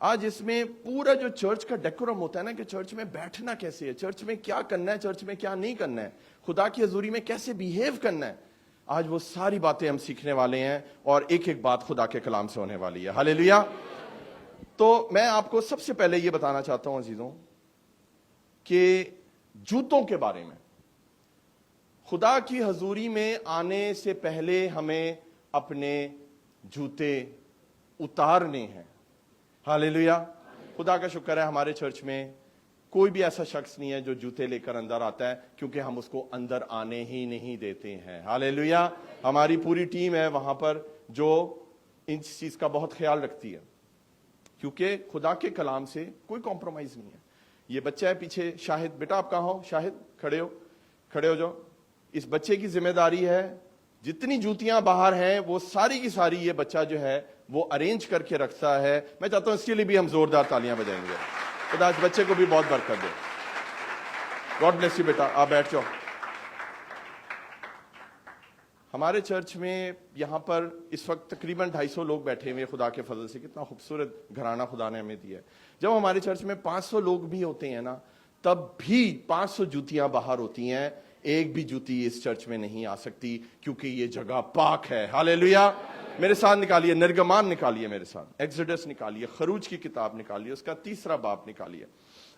آج اس میں پورا جو چرچ کا ڈیکورم ہوتا ہے نا کہ چرچ میں بیٹھنا کیسے ہے, چرچ میں کیا کرنا ہے, چرچ میں کیا نہیں کرنا ہے, خدا کی حضوری میں کیسے بیہیو کرنا ہے, آج وہ ساری باتیں ہم سیکھنے والے ہیں اور ایک ایک بات خدا کے کلام سے ہونے والی ہے. ہاللیلویا. تو میں آپ کو سب سے پہلے یہ بتانا چاہتا ہوں عزیزوں کہ جوتوں کے بارے میں, خدا کی حضوری میں آنے سے پہلے ہمیں اپنے جوتے اتارنے ہیں. ہاللیلویا. خدا کا شکر ہے ہمارے چرچ میں کوئی بھی ایسا شخص نہیں ہے جو جوتے لے کر اندر آتا ہے, کیونکہ ہم اس کو اندر آنے ہی نہیں دیتے ہیں. ہاللیلویا. ہماری پوری ٹیم ہے وہاں پر جو ان چیز کا بہت خیال رکھتی ہے, کیونکہ خدا کے کلام سے کوئی کمپرومائز نہیں ہے. یہ بچہ ہے پیچھے, شاہد, بیٹا آپ کہاں ہو؟ شاہد کھڑے ہو جاؤ. اس بچے کی ذمہ داری ہے جتنی جوتیاں باہر ہیں وہ ساری کی ساری یہ بچہ جو ہے وہ ارینج کر کے رکھتا ہے. میں چاہتا ہوں اس کے لیے بھی ہم زوردار تالیاں بجائیں گے. خدا اس بچے کو بھی بہت برکت دے. گاڈ بلیس یو بیٹا, آپ بیٹھ جاؤ. ہمارے چرچ میں یہاں پر اس وقت تقریباً 250 لوگ بیٹھے ہوئے خدا کے فضل سے. کتنا خوبصورت گھرانہ خدا نے ہمیں دیا ہے. جب ہمارے چرچ میں 500 لوگ بھی ہوتے ہیں نا, تب بھی 500 جوتیاں باہر ہوتی ہیں, ایک بھی جوتی اس چرچ میں نہیں آ سکتی, کیونکہ یہ جگہ پاک ہے. ہاللیلویا. میرے ساتھ نکالیے, نرگمان نکالیے, میرے ساتھ ایکسوڈس نکالیے, خروج کی کتاب نکالیے, اس کا 3 باب نکالیے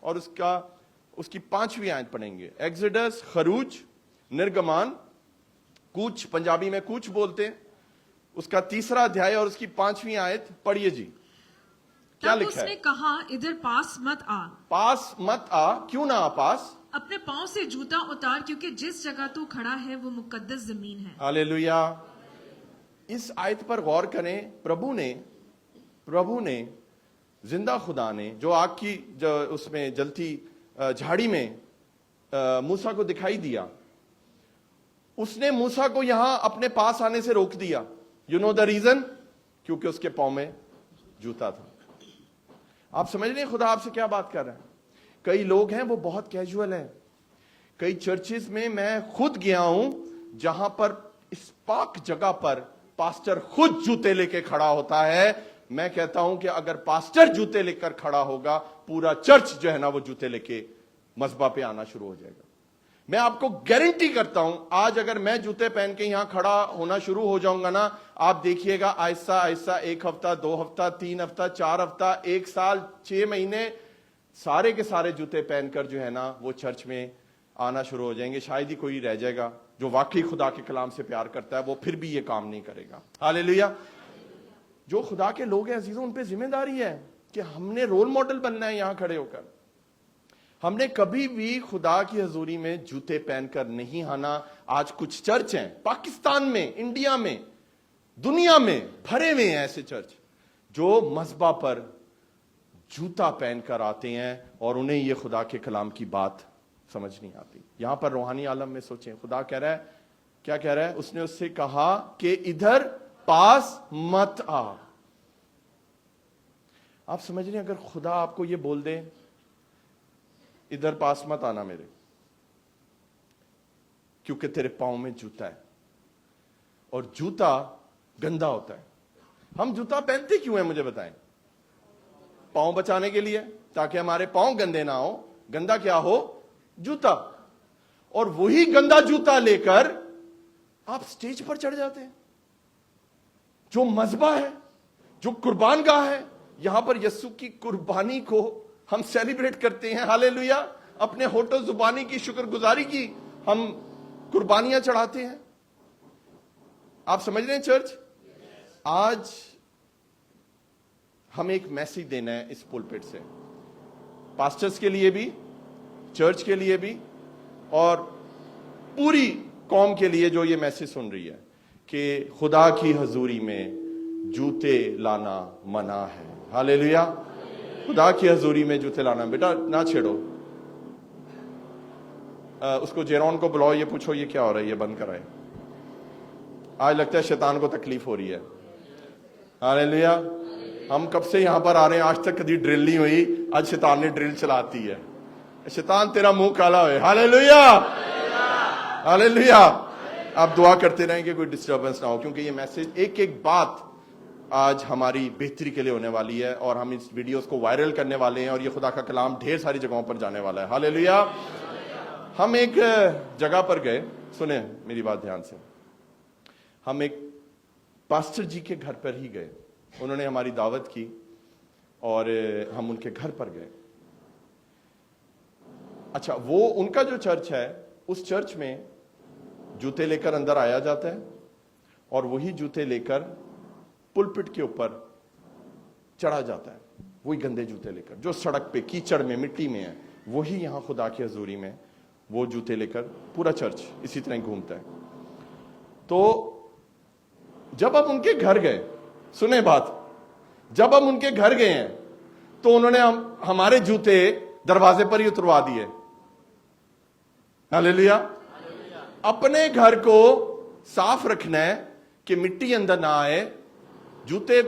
اور اس کی 5ویں آیت پڑھیں گے. ایکسوڈس, خروج, نرگمان, کوچ, پنجابی میں کوچ بولتے ہیں, اس کا 3 ادھیائے اور اس کی 5ویں آیت پڑھیے جی. کیا لکھا ہے؟ اس نے کہا ادھر پاس مت آ. پاس مت آ. کیوں نہ آ پاس؟ اپنے پاؤں سے جوتا اتار, کیونکہ جس جگہ تو کھڑا ہے وہ مقدس زمین ہے. ہاللیلویا. اس آیت پر غور کریں. پربھو نے زندہ خدا نے جو آگ کی جو اس میں جلتی جھاڑی میں موسیٰ کو دکھائی دیا, اس نے موسیٰ کو یہاں اپنے پاس آنے سے روک دیا. You know the reason? کیونکہ اس کے پاؤں میں جوتا تھا. آپ سمجھ رہے ہیں خدا آپ سے کیا بات کر رہا ہے؟ کئی لوگ ہیں وہ بہت کیجول ہیں. کئی چرچز میں خود گیا ہوں جہاں پر اس پاک جگہ پر پاسٹر خود جوتے لے کے کھڑا ہوتا ہے. میں کہتا ہوں کہ اگر پاسٹر جوتے لے کر کھڑا ہوگا, پورا چرچ جو ہے نا وہ جوتے لے کے مذبح پہ آنا شروع ہو جائے گا. میں آپ کو گارنٹی کرتا ہوں, آج اگر میں جوتے پہن کے یہاں کھڑا ہونا شروع ہو جاؤں گا نا, آپ دیکھیے گا آہستہ آہستہ 1 ہفتہ, 2 ہفتہ, 3 ہفتہ, 4 ہفتہ, 1 سال, 6 مہینے, سارے کے سارے جوتے پہن کر جو ہے نا وہ چرچ میں آنا شروع ہو جائیں گے. شاید ہی کوئی رہ جائے گا جو واقعی خدا کے کلام سے پیار کرتا ہے, وہ پھر بھی یہ کام نہیں کرے گا. ہاللیلویا. جو خدا کے لوگ ہیں عزیزوں, ان پہ ذمہ داری ہے کہ ہم نے رول ماڈل بننا ہے یہاں کھڑے ہو کر. ہم نے کبھی بھی خدا کی حضوری میں جوتے پہن کر نہیں آنا. آج کچھ چرچ ہیں پاکستان میں, انڈیا میں, دنیا میں بھرے ہوئے ہیں ایسے چرچ جو مذبح پر جوتا پہن کر آتے ہیں اور انہیں یہ خدا کے کلام کی بات سمجھ نہیں آتی. یہاں پر روحانی عالم میں سوچیں, خدا کہہ رہا ہے, کیا کہہ رہا ہے؟ اس نے اس سے کہا کہ ادھر پاس مت آ. آپ سمجھ رہے ہیں اگر خدا آپ کو یہ بول دے ادھر پاس مت آنا میرے, کیونکہ تیرے پاؤں میں جوتا ہے, اور جوتا گندا ہوتا ہے. ہم جوتا پہنتے کیوں ہیں مجھے بتائیں؟ پاؤں بچانے کے لیے, تاکہ ہمارے پاؤں گندے نہ ہو. گندا کیا ہو؟ جوتا. اور وہی گندا جوتا لے کر آپ سٹیج پر چڑھ جاتے ہیں. جو مذبح ہے, جو قربان گاہ ہے, یہاں پر یسوع کی قربانی کو ہم سیلیبریٹ کرتے ہیں. ہاللیلویا. اپنے ہونٹوں زبانی کی شکر گزاری کی ہم قربانیاں چڑھاتے ہیں. آپ سمجھ رہے ہیں چرچ؟ آج ہم ایک میسج دینا ہے اس پولپٹ سے, پاسٹرز کے لیے بھی, چرچ کے لیے بھی, اور پوری قوم کے لیے جو یہ میسج سن رہی ہے کہ خدا کی حضوری میں جوتے لانا منع ہے. ہاللیلویا. خدا کی حضوری میں جوتے لانا. بیٹا نہ چھیڑو, اس کو جیرون کو بلاؤ, یہ پوچھو یہ کیا ہو رہا ہے, یہ بند کرائے. آج لگتا ہے شیطان کو تکلیف ہو رہی ہے. ہاللیلویا. ہم کب سے یہاں پر آ رہے ہیں, آج تک کبھی ڈرل نہیں ہوئی, آج شیطان نے ڈرل چلاتی ہے. شیطان تیرا منہ کالا ہوئے. ہاللیلویا. ہاللیلویا. آپ دعا کرتے رہیں کہ کوئی ڈسٹربنس نہ ہو, کیونکہ یہ میسج ایک ایک بات آج ہماری بہتری کے لیے ہونے والی ہے، اور ہم اس ویڈیوز کو وائرل کرنے والے ہیں، اور یہ خدا کا کلام ڈھیر ساری جگہوں پر جانے والا ہے۔ ہاللیلویا۔ ہم ایک جگہ پر گئے، سنیں میری بات دھیان سے، ہم ایک پاسٹر جی کے گھر پر ہی گئے، انہوں نے ہماری دعوت کی اور ہم ان کے گھر پر گئے۔ اچھا، وہ ان کا جو چرچ ہے، اس چرچ میں جوتے لے کر اندر آیا جاتا ہے، اور وہی جوتے لے کر پلپٹ کے اوپر چڑھا جاتا ہے، وہی گندے جوتے لے کر جو سڑک پہ کیچڑ میں مٹی میں ہے، وہی یہاں خدا کی حضوری میں وہ جوتے لے کر پورا چرچ اسی طرح گھومتا ہے۔ تو جب ہم ان کے گھر گئے، سنیں بات، جب ہم ان کے گھر گئے ہیں تو انہوں نے ہمارے جوتے دروازے پر ہی اتروا دیے۔ ہاللیلویا۔ اپنے گھر کو صاف رکھنا ہے کہ مٹی اندر نہ آئے، جوتے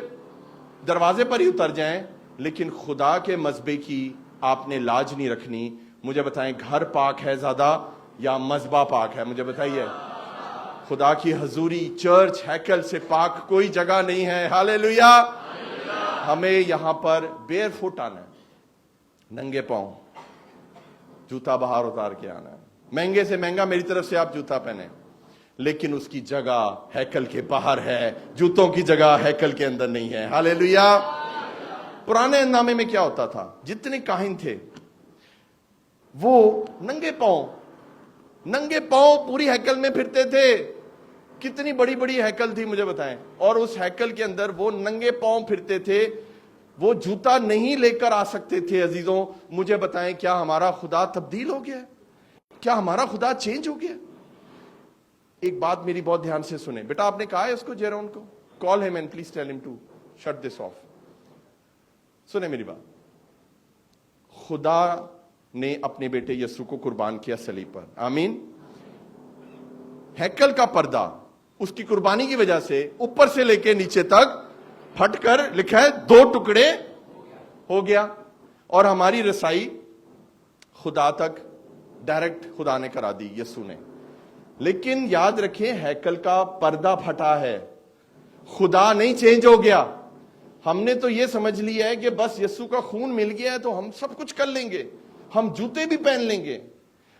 دروازے پر ہی اتر جائیں، لیکن خدا کے مذبے کی آپ نے لاج نہیں رکھنی۔ مجھے بتائیں، گھر پاک ہے زیادہ یا مذبح پاک ہے؟ مجھے بتائیے۔ خدا کی حضوری، چرچ، ہیکل سے پاک کوئی جگہ نہیں ہے۔ ہاللیلویا۔ ہمیں یہاں پر بیئر فٹ آنا ہے، ننگے پاؤں، جوتا باہر اتار کے آنا ہے۔ مہنگے سے مہنگا میری طرف سے آپ جوتا پہنے، لیکن اس کی جگہ ہیکل کے باہر ہے، جوتوں کی جگہ ہیکل کے اندر نہیں ہے۔ ہاللیلویا۔ پرانے نامے میں کیا ہوتا تھا؟ جتنے کاہن تھے وہ ننگے پاؤں پوری ہیکل میں پھرتے تھے۔ کتنی بڑی بڑی ہیکل تھی مجھے بتائیں، اور اس ہیکل کے اندر وہ ننگے پاؤں پھرتے تھے، وہ جوتا نہیں لے کر آ سکتے تھے۔ عزیزوں مجھے بتائیں، کیا ہمارا خدا تبدیل ہو گیا؟ کیا ہمارا خدا چینج ہو گیا؟ ایک بات میری بہت دھیان سے سنیں بیٹا، آپ نے کہا ہے اس کو، جیرون کو، کال ہم اینڈ پلیز ٹیل ہم ٹو شٹ دس آف۔ سنیں میری بات، خدا نے اپنے بیٹے یسوع کو قربان کیا صلیب پر، آمین۔ ہیکل کا پردہ اس کی قربانی کی وجہ سے اوپر سے لے کے نیچے تک پھٹ کر لکھا ہے 2 ٹکڑے ہو گیا، اور ہماری رسائی خدا تک ڈائریکٹ خدا نے کرا دی، یسوع نے۔ لیکن یاد رکھیں، ہیکل کا پردہ پھٹا ہے، خدا نہیں چینج ہو گیا۔ ہم نے تو یہ سمجھ لیا ہے کہ بس یسوع کا خون مل گیا ہے تو ہم سب کچھ کر لیں گے، ہم جوتے بھی پہن لیں گے،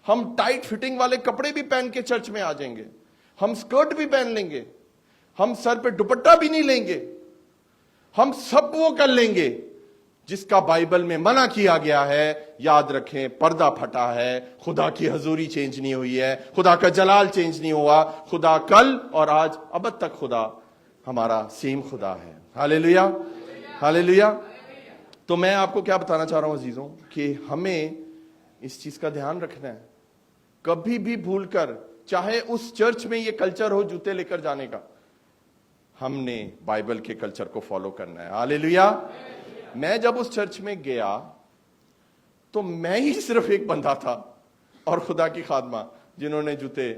ہم ٹائٹ فٹنگ والے کپڑے بھی پہن کے چرچ میں آ جائیں گے، ہم سکرٹ بھی پہن لیں گے، ہم سر پہ دوپٹہ بھی نہیں لیں گے، ہم سب وہ کر لیں گے جس کا بائبل میں منع کیا گیا ہے۔ یاد رکھیں، پردہ پھٹا ہے، خدا کی حضوری چینج نہیں ہوئی ہے، خدا کا جلال چینج نہیں ہوا۔ خدا کل اور آج ابد تک خدا ہمارا سیم خدا ہے۔ ہاللیلویا، ہاللیلویا۔ تو میں آپ کو کیا بتانا چاہ رہا ہوں عزیزوں، کہ ہمیں اس چیز کا دھیان رکھنا ہے، کبھی بھی بھول کر، چاہے اس چرچ میں یہ کلچر ہو جوتے لے کر جانے کا، ہم نے بائبل کے کلچر کو فالو کرنا ہے۔ ہاللیلویا۔ میں جب اس چرچ میں گیا تو میں ہی صرف ایک بندہ تھا اور خدا کی خادمہ جنہوں نے جوتے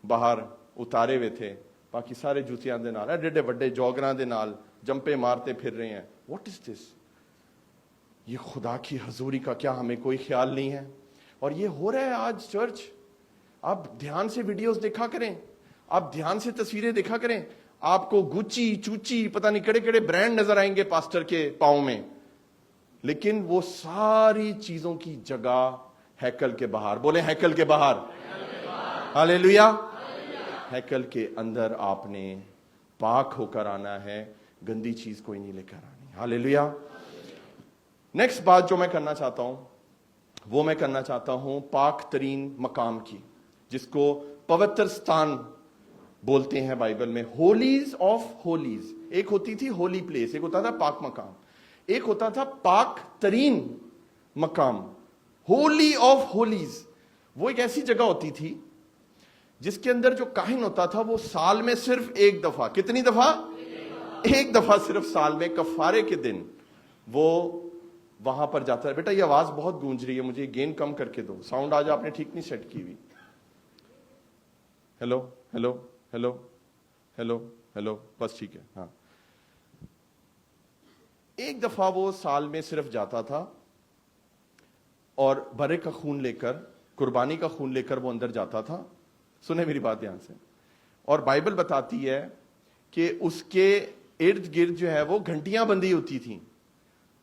باہر اتارے ہوئے تھے، باقی سارے جوتیاں دے نال ایڈے بڑے جوگراں دے نال جمپے مارتے پھر رہے ہیں۔ واٹ از دس؟ یہ خدا کی حضوری کا کیا ہمیں کوئی خیال نہیں ہے؟ اور یہ ہو رہا ہے آج چرچ۔ آپ دھیان سے ویڈیوز دیکھا کریں، آپ دھیان سے تصویریں دیکھا کریں، آپ کو گچی چوچی پتہ نہیں کڑے کڑے برانڈ نظر آئیں گے پاسٹر کے پاؤں میں، لیکن وہ ساری چیزوں کی جگہ ہیکل کے باہر، بولیں ہیکل کے باہر، ہاللیلویا۔ ہیکل کے اندر آپ نے پاک ہو کر آنا ہے، گندی چیز کوئی نہیں لے کر آنی۔ ہاللیلویا۔ نیکسٹ بات جو میں کرنا چاہتا ہوں، وہ میں کرنا چاہتا ہوں پاک ترین مقام کی، جس کو پوتر ستان بولتے ہیں بائبل میں، ہولیز آف ہولیز۔ ایک ہوتی تھی ہولی پلیس، ایک ہوتا تھا پاک مقام، ایک ہوتا تھا پاک ترین مقام، ہولی آف ہولیز۔ وہ ایک ایسی جگہ ہوتی تھی جس کے اندر جو کاہن ہوتا تھا وہ سال میں صرف ایک دفعہ، کتنی دفعہ؟ ایک دفعہ صرف سال میں، کفارے کے دن وہ وہاں پر جاتا ہے۔ بیٹا یہ آواز بہت گونج رہی ہے، مجھے گین کم کر کے دو، ساؤنڈ آج آپ نے ٹھیک نہیں سیٹ کی ہوئی۔ Hello hello hello hello hello, بس ٹھیک ہے، ہاں۔ ایک دفعہ وہ سال میں صرف جاتا تھا اور برے کا خون لے کر، قربانی کا خون لے کر وہ اندر جاتا تھا۔ سنیں میری بات دھیان سے، اور بائبل بتاتی ہے کہ اس کے ارد گرد جو ہے وہ گھنٹیاں بندی ہوتی تھیں.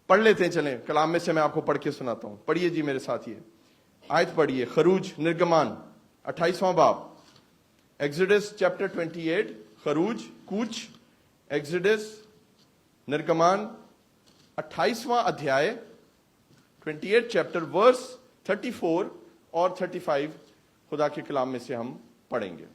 پڑھ لیتے ہیں, چلیں کلام میں سے میں آپ کو پڑھ کے سناتا ہوں. پڑھیے جی میرے ساتھ, یہ آیت پڑھیے. خروج نرگمان 28واں باب, ایگزوڈس چیپٹر 28, خروج کوچ, ایگزوڈس نرگمان 28واں ادھیائے 28 چیپٹر ورس 34 اور 35 خدا کے کلام میں سے ہم پڑھیں گے.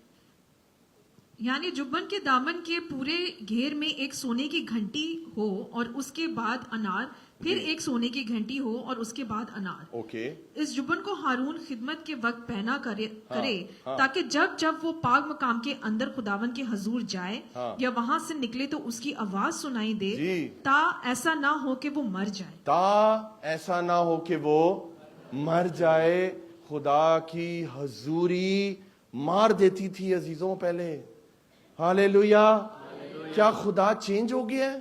یعنی جبن کے دامن کے پورے گھیر میں ایک سونے کی گھنٹی ہو اور اس کے بعد انار, پھر ایک سونے کی گھنٹی ہو اور اس کے بعد انار. اوکے, اس جبن کو ہارون خدمت کے وقت پہنا کرے تاکہ جب جب وہ پاک مقام کے اندر خداون کے حضور جائے یا وہاں سے نکلے تو اس کی آواز سنائی دے, تا ایسا نہ ہو کہ وہ مر جائے. تا ایسا نہ ہو کہ وہ مر جائے. خدا کی حضوری مار دیتی تھی عزیزوں پہلے. ہالےلویا. کیا خدا چینج ہو گیا ہے؟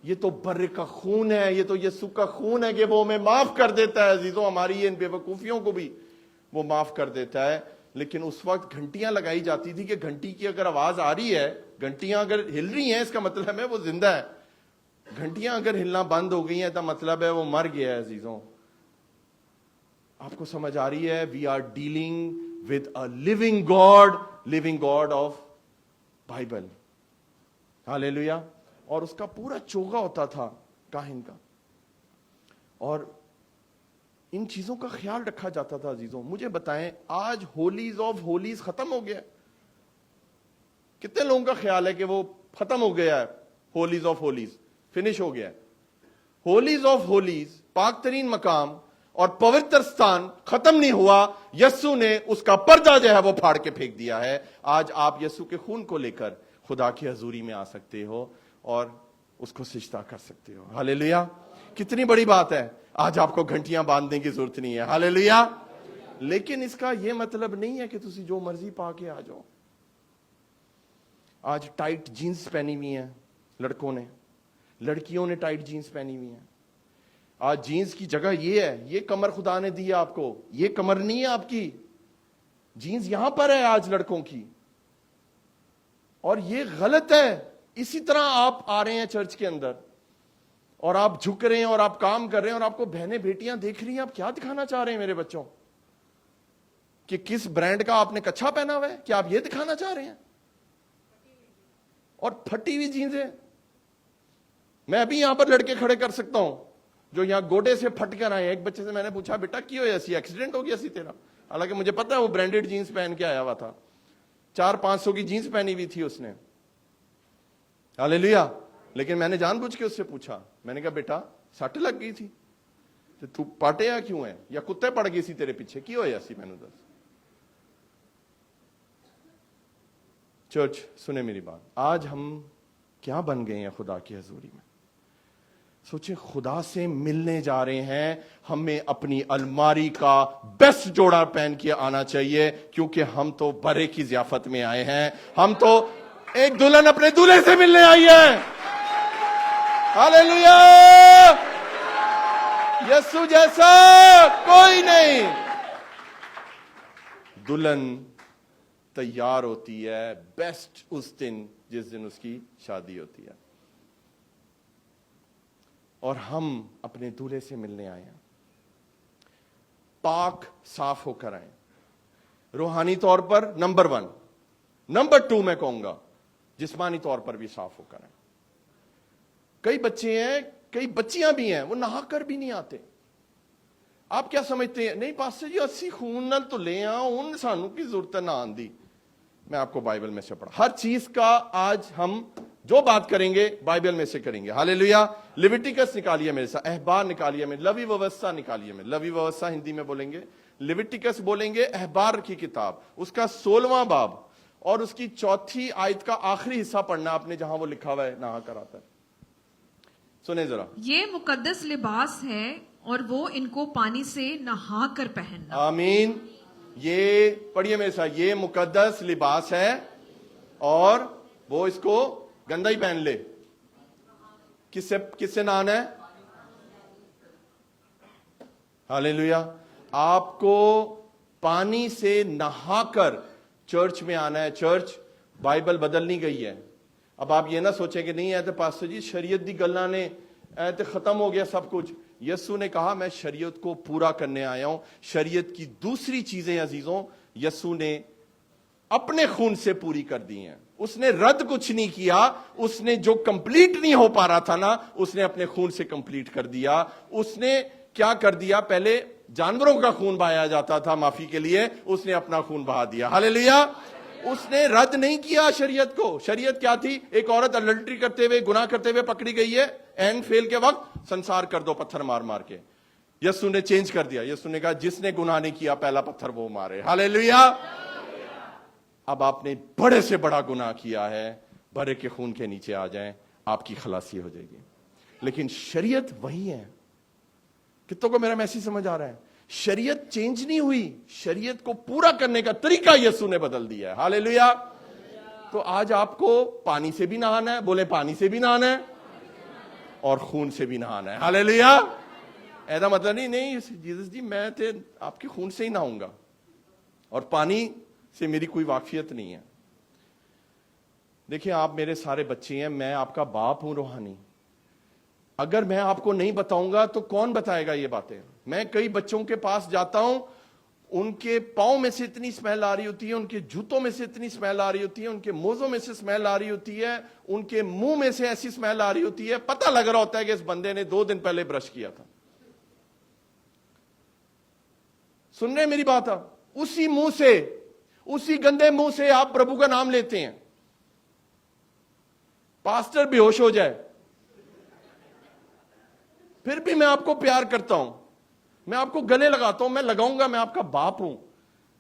یہ تو بر کا خون ہے, یہ تو یسوع کا خون ہے کہ وہ ہمیں معاف کر دیتا ہے عزیزوں. ہماری ان بے وقوفیوں کو بھی وہ معاف کر دیتا ہے. لیکن اس وقت گھنٹیاں لگائی جاتی تھی کہ گھنٹی کی اگر آواز آ رہی ہے, گھنٹیاں اگر ہل رہی ہیں, اس کا مطلب ہے وہ زندہ ہے. گھنٹیاں اگر ہلنا بند ہو گئی ہیں تو مطلب ہے وہ مر گیا ہے عزیزوں. آپ کو سمجھ آ رہی ہے؟ We are dealing with a living God of Bible. Hallelujah. اور اس کا پورا چوغا ہوتا تھا کاہن کا, اور ان چیزوں کا خیال رکھا جاتا تھا عزیزوں. مجھے بتائیں, آج ہولیز آف ہولیز ختم ہو گیا. کتنے لوگوں کا خیال ہے کہ وہ ختم ہو گیا ہے؟ ہولیز آف ہولیز فنش ہو گیا ہے. ہولیز آف ہولیز, پاک ترین مقام اور پوتر ستان ختم نہیں ہوا. یسوع نے اس کا پردہ جو ہے وہ پھاڑ کے پھینک دیا ہے. آج آپ یسوع کے خون کو لے کر خدا کی حضوری میں آ سکتے ہو اور اس کو سجدہ کر سکتے ہو. ہالےلویا. کتنی بڑی بات ہے. آج آپ کو گھنٹیاں باندھنے کی ضرورت نہیں ہے. ہالےلویا. لیکن اس کا یہ مطلب نہیں ہے کہ تسی جو مرضی پا کے آ جاؤ. آج ٹائٹ جینز پہنی ہوئی ہیں لڑکوں نے, لڑکیوں نے ٹائٹ جینز پہنی ہوئی ہیں. آج جینز کی جگہ یہ ہے, یہ کمر خدا نے دی ہے آپ کو, یہ کمر نہیں ہے آپ کی. جینز یہاں پر ہے آج لڑکوں کی, اور یہ غلط ہے. اسی طرح آپ آ رہے ہیں چرچ کے اندر اور آپ جھک رہے ہیں اور آپ کام کر رہے ہیں اور آپ کو بہنیں بیٹیاں دیکھ رہی ہیں. آپ کیا دکھانا چاہ رہے ہیں میرے بچوں؟ کہ کس برانڈ کا آپ نے کچھا پہنا ہوا ہے؟ کیا آپ یہ دکھانا چاہ رہے ہیں؟ اور پھٹی ہوئی جینزیں. میں ابھی یہاں پر لڑکے کھڑے کر سکتا ہوں جو یہاں گوڈے سے پھٹ کر آئے. ایک بچے سے میں نے پوچھا, بیٹا کی ہویا سی, ایکسیڈنٹ ہو گیا سی تیرا؟ حالانکہ مجھے پتا ہے وہ برانڈیڈ جینز پہن کے آیا ہوا تھا, 400-500 کی جینز پہنی ہوئی تھی اس نے. ہالےلویا. لیکن میں نے جان بوجھ کے اس سے پوچھا, میں نے کہا بیٹا سٹ لگ گئی تھی تو پاٹیا کیوں ہے, یا کتے پڑ گئی سی تیرے پیچھے, کی ہویا سی؟ میں نے دس. چرچ سنے میری بات, آج ہم کیا بن گئے ہیں خدا کی حضوری میں؟ سوچیں, خدا سے ملنے جا رہے ہیں, ہمیں اپنی الماری کا بیسٹ جوڑا پہن کے آنا چاہیے, کیونکہ ہم تو برے کی ضیافت میں آئے ہیں. ہم تو ایک دلہن اپنے دولہے سے ملنے آئی ہے. ہالےلویا. یسوع جیسا کوئی نہیں. دلہن تیار ہوتی ہے بیسٹ اس دن جس دن اس کی شادی ہوتی ہے, اور ہم اپنے دولہے سے ملنے آئے ہیں. پاک صاف ہو کر آئے, روحانی طور پر نمبر 1. نمبر 2 میں کہوں گا جسمانی طور پر بھی صاف ہو کر آئے. کئی بچے ہیں, کئی بچیاں بھی ہیں, وہ نہا کر بھی نہیں آتے. آپ کیا سمجھتے ہیں؟ نہیں پاسٹر جی اسی خون نال تو لے ہوں, سانو کی ضرورت ہے نہ آن دی. میں آپ کو بائبل میں سے پڑھا, ہر چیز کا آج ہم جو بات کریں گے بائبل میں سے کریں گے. ہالےلویا. لیویٹیکس نکالیے میرے ساتھ, احبار نکالیے, میں لوی ووستھا نکالیے. میں لوی ووستھا ہندی میں بولیں گے, لیویٹیکس بولیں گے احبار کی کتاب, اس کا 16واں باب اور اس کی 4 آیت کا آخری حصہ پڑھنا آپ نے, جہاں وہ لکھا ہوا ہے نہا کر آتا ہے. سنیں ذرا. یہ مقدس لباس ہے اور وہ ان کو پانی سے نہا کر پہننا. آمین. یہ پڑھیے میرے ساتھ, یہ مقدس لباس ہے اور وہ اس کو گندا ہی پہن لے. کس سے نہانا ہے؟ ہالےلویا. آپ کو پانی سے نہا کر چرچ میں آنا ہے. چرچ بائبل بدل نہیں گئی ہے. اب آپ یہ نہ سوچیں کہ نہیں ہے پاسٹر جی شریعت دی گلاں نے ایت ختم ہو گیا سب کچھ. یسوع نے کہا میں شریعت کو پورا کرنے آیا ہوں. شریعت کی دوسری چیزیں عزیزوں یسوع نے اپنے خون سے پوری کر دی ہیں. اس نے رد کچھ نہیں کیا. اس نے جو کمپلیٹ نہیں ہو پا رہا تھا نا, اس نے اپنے خون سے کمپلیٹ کر دیا. اس نے کیا کر دیا, پہلے جانوروں کا خون بہایا جاتا تھا معافی کے لیے, اس نے اپنا خون بہا دیا. ہاللیلویا. اس نے رد نہیں کیا شریعت کو. شریعت کیا تھی؟ ایک عورت اڈلٹری کرتے ہوئے گناہ کرتے ہوئے پکڑی گئی ہے, اینڈ فیل کے وقت سنسار کر دو پتھر مار مار کے. یسوع نے چینج کر دیا. یسوع نے کہا جس نے گناہ نہیں کیا پہلا پتھر وہ مارے. ہاللیلویا. اب آپ نے بڑے سے بڑا گناہ کیا ہے, بڑے کے خون کے نیچے آ جائیں, آپ کی خلاصی ہو جائے گی. لیکن شریعت وہی ہے. کتوں کو میرا میسیج سمجھ آ رہا ہے؟ شریعت چینج نہیں ہوئی, شریعت کو پورا کرنے کا طریقہ یسوع نے بدل دیا ہے. ہاللیلویا. تو آج آپ کو پانی سے بھی نہانا ہے, بولے پانی سے بھی نہانا ہے اور خون سے بھی نہانا ہے. ہاللیلویا. ایسا مطلب نہیں جیسس جی میں آپ کے خون سے ہی نہاؤں گا اور پانی سے میری کوئی واقفیت نہیں ہے. دیکھیں آپ میرے سارے بچے ہیں, میں آپ کا باپ ہوں روحانی. اگر میں آپ کو نہیں بتاؤں گا تو کون بتائے گا یہ باتیں؟ میں کئی بچوں کے پاس جاتا ہوں, ان کے پاؤں میں سے اتنی اسمیل آ رہی ہوتی ہے, ان کے جوتوں میں سے اتنی اسمیل آ رہی ہوتی ہے, ان کے موزوں میں سے اسمیل آ رہی ہوتی ہے, ان کے منہ میں سے ایسی اسمیل آ رہی ہوتی ہے, پتہ لگ رہا ہوتا ہے کہ اس بندے نے 2 دن پہلے برش کیا تھا. سن رہے میری بات؟ آپ اسی منہ سے, اسی گندے منہ سے آپ پربھو کا نام لیتے ہیں. پاسٹر بے ہوش ہو جائے پھر بھی میں آپ کو پیار کرتا ہوں, میں آپ کو گلے لگاتا ہوں, میں لگاؤں گا, میں آپ کا باپ ہوں.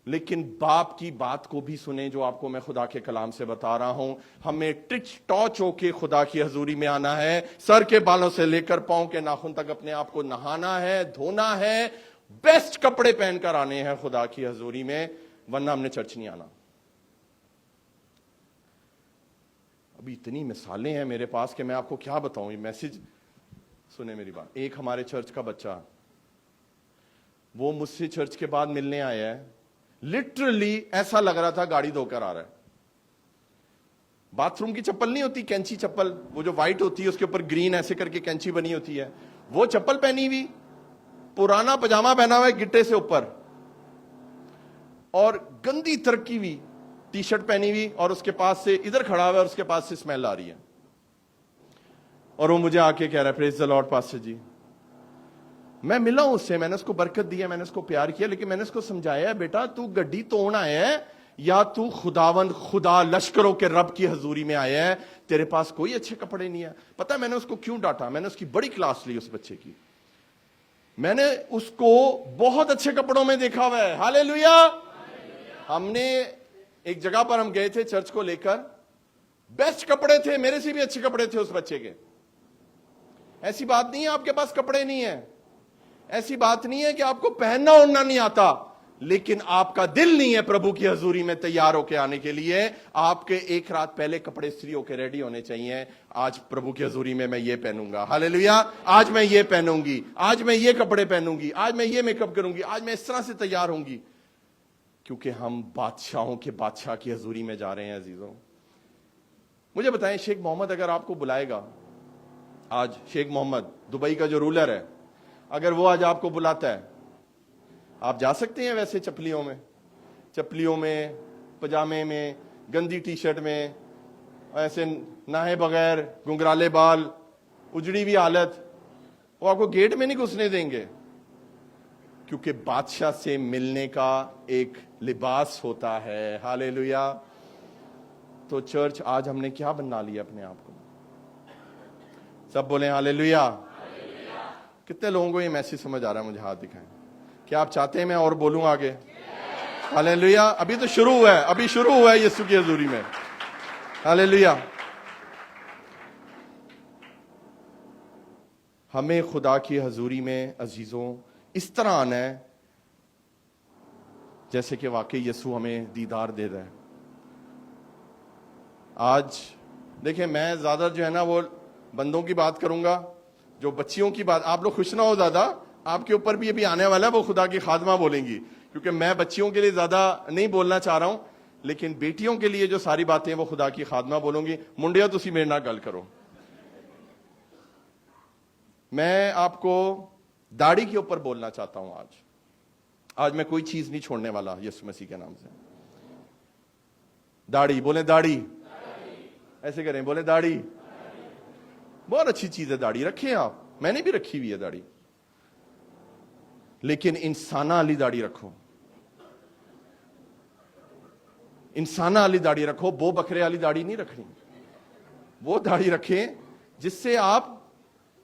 لیکن باپ کی بات کو بھی سنیں جو آپ کو میں خدا کے کلام سے بتا رہا ہوں. ہمیں ٹچ ٹاچ ہو کے خدا کی حضوری میں آنا ہے. سر کے بالوں سے لے کر پاؤں کے ناخن تک اپنے آپ کو نہانا ہے, دھونا ہے, بیسٹ کپڑے پہن کر آنے ہیں خدا کی حضوری میں, ورنہ ہم نے چرچ نہیں آنا. ابھی اتنی مثالیں ہیں میرے پاس کہ میں آپ کو کیا بتاؤں. یہ میسج سنیں میری بات. ایک ہمارے چرچ کا بچہ, وہ مجھ سے چرچ کے بعد ملنے آیا ہے, لٹرلی ایسا لگ رہا تھا گاڑی دھو کر آ رہا ہے. باتھ روم کی چپل نہیں ہوتی, کینچی چپل, وہ جو وائٹ ہوتی ہے اس کے اوپر گرین ایسے کر کے کینچی بنی ہوتی ہے, وہ چپل پہنی ہوئی, پرانا پجامہ پہنا ہوا ہے گٹے سے اوپر, اور گندی ترقی ہوئی ٹی شرٹ پہنی ہوئی, اور اس کے پاس سے ادھر کھڑا ہوا ہے اور اس کے پاس سے اسمیل آ رہی ہے. اور وہ مجھے آ کے کہہ رہا ہے پریز دی لارڈ پاسٹر جی. میں ملا ہوں اس سے, میں نے اس کو برکت دی ہے, میں نے اس کو پیار کیا, لیکن میں نے اس کو سمجھایا ہے بیٹا تو گڈی توڑ آیا ہے یا تو خداوند خدا لشکروں کے رب کی حضوری میں آیا ہے, تیرے پاس کوئی اچھے کپڑے نہیں ہے. پتہ ہے میں نے اس کو کیوں ڈانٹا؟ میں نے اس کی بڑی کلاس لی اس بچے کی. میں نے اس کو بہت اچھے کپڑوں میں دیکھا ہوا ہے. ہاللیلویا. ہم نے ایک جگہ پر ہم گئے تھے چرچ کو لے کر, بیسٹ کپڑے تھے, میرے سے بھی اچھے کپڑے تھے اس بچے کے. ایسی بات نہیں ہے آپ کے پاس کپڑے نہیں ہیں, ایسی بات نہیں ہے کہ آپ کو پہننا اوڑھنا نہیں آتا, لیکن آپ کا دل نہیں ہے پربھو کی حضوری میں تیار ہو کے آنے کے لیے. آپ کے ایک رات پہلے کپڑے استری ہو کے ریڈی ہونے چاہیے. آج پربھو کی حضوری میں یہ پہنوں گا, ہاللیلویا, آج میں یہ پہنوں گی, آج میں یہ کپڑے پہنوں گی, آج میں یہ میک اپ کروں گی, آج میں اس طرح سے تیار ہوں گی, کیونکہ ہم بادشاہوں کے بادشاہ کی حضوری میں جا رہے ہیں. عزیزوں مجھے بتائیں, شیخ محمد اگر آپ کو بلائے گا, آج شیخ محمد دبئی کا جو رولر ہے, اگر وہ آج آپ کو بلاتا ہے, آپ جا سکتے ہیں ویسے چپلیوں میں پجامے میں, گندی ٹی شرٹ میں, ایسے نہائے بغیر, گنگرالے بال, اجڑی ہوئی حالت, وہ آپ کو گیٹ میں نہیں گھسنے دیں گے, کیونکہ بادشاہ سے ملنے کا ایک لباس ہوتا ہے. ہاللیلویا. تو چرچ آج ہم نے کیا بنا لیا اپنے آپ کو؟ سب بولیں ہاللیلویا. کتنے لوگوں کو یہ میسج سمجھ آ رہا ہے؟ مجھے ہاتھ دکھائیں. کیا آپ چاہتے ہیں میں اور بولوں آگے؟ ہاللیلویا. ابھی تو شروع ہوا ہے, ابھی شروع ہوا ہے یسوع کی حضوری میں. ہاللیلویا. ہمیں خدا کی حضوری میں عزیزوں اس طرح آنا ہے جیسے کہ واقعی یسوع ہمیں دیدار دے رہا ہے. آج دیکھیں میں زیادہ جو ہے نا وہ بندوں کی بات کروں گا, جو بچیوں کی بات, آپ لوگ خوش نہ ہو زیادہ, آپ کے اوپر بھی ابھی آنے والا ہے وہ خدا کی خادمہ بولیں گی, کیونکہ میں بچیوں کے لیے زیادہ نہیں بولنا چاہ رہا ہوں. لیکن بیٹیوں کے لیے جو ساری باتیں وہ خدا کی خادمہ بولوں گی. منڈیا تسی میرے نال گل کرو. میں آپ کو داڑھی کے اوپر بولنا چاہتا ہوں. آج میں کوئی چیز نہیں چھوڑنے والا یسوع مسیح کے نام سے. داڑھی بولیں, داڑھی ایسے کریں, بولیں داڑھی. بہت اچھی چیز ہے داڑھی, رکھیں آپ, میں نے بھی رکھی ہوئی ہے داڑھی, لیکن انسانہ والی داڑھی رکھو. انسانہ والی داڑھی رکھو, بو بکرے والی داڑھی نہیں رکھنی. وہ داڑھی رکھیں جس سے آپ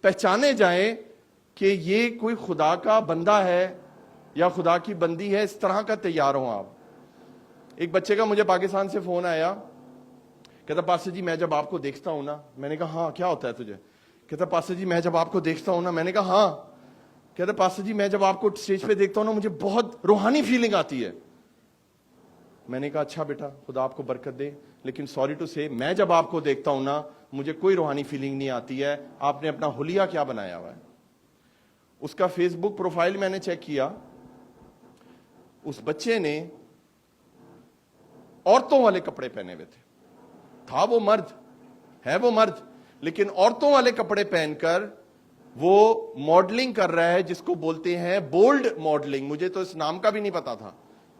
پہچانے جائیں کہ یہ کوئی خدا کا بندہ ہے یا خدا کی بندی ہے. اس طرح کا تیار ہوں آپ. ایک بچے کا مجھے پاکستان سے فون آیا, کہتا پاسٹر جی میں جب آپ کو دیکھتا ہوں نا, میں نے کہا ہاں کیا ہوتا ہے تجھے؟ کہتا پاسٹر جی میں جب آپ کو دیکھتا ہوں نا, میں نے کہا ہاں. کہتا پاسٹر جی میں جب آپ کو اسٹیج پہ دیکھتا ہوں نا مجھے بہت روحانی فیلنگ آتی ہے. میں نے کہا اچھا بیٹا خدا آپ کو برکت دے, لیکن سوری ٹو سے میں جب آپ کو دیکھتا ہوں نا مجھے کوئی روحانی فیلنگ نہیں آتی ہے. آپ نے اپنا حلیہ کیا بنایا ہوا ہے؟ اس کا فیس بک پروفائل میں نے چیک کیا, اس بچے نے عورتوں والے کپڑے پہنے ہوئے تھے. تھا وہ مرد, ہے وہ مرد, لیکن عورتوں والے کپڑے پہن کر وہ ماڈلنگ کر رہا ہے, جس کو بولتے ہیں بولڈ ماڈلنگ. مجھے تو اس نام کا بھی نہیں پتا تھا,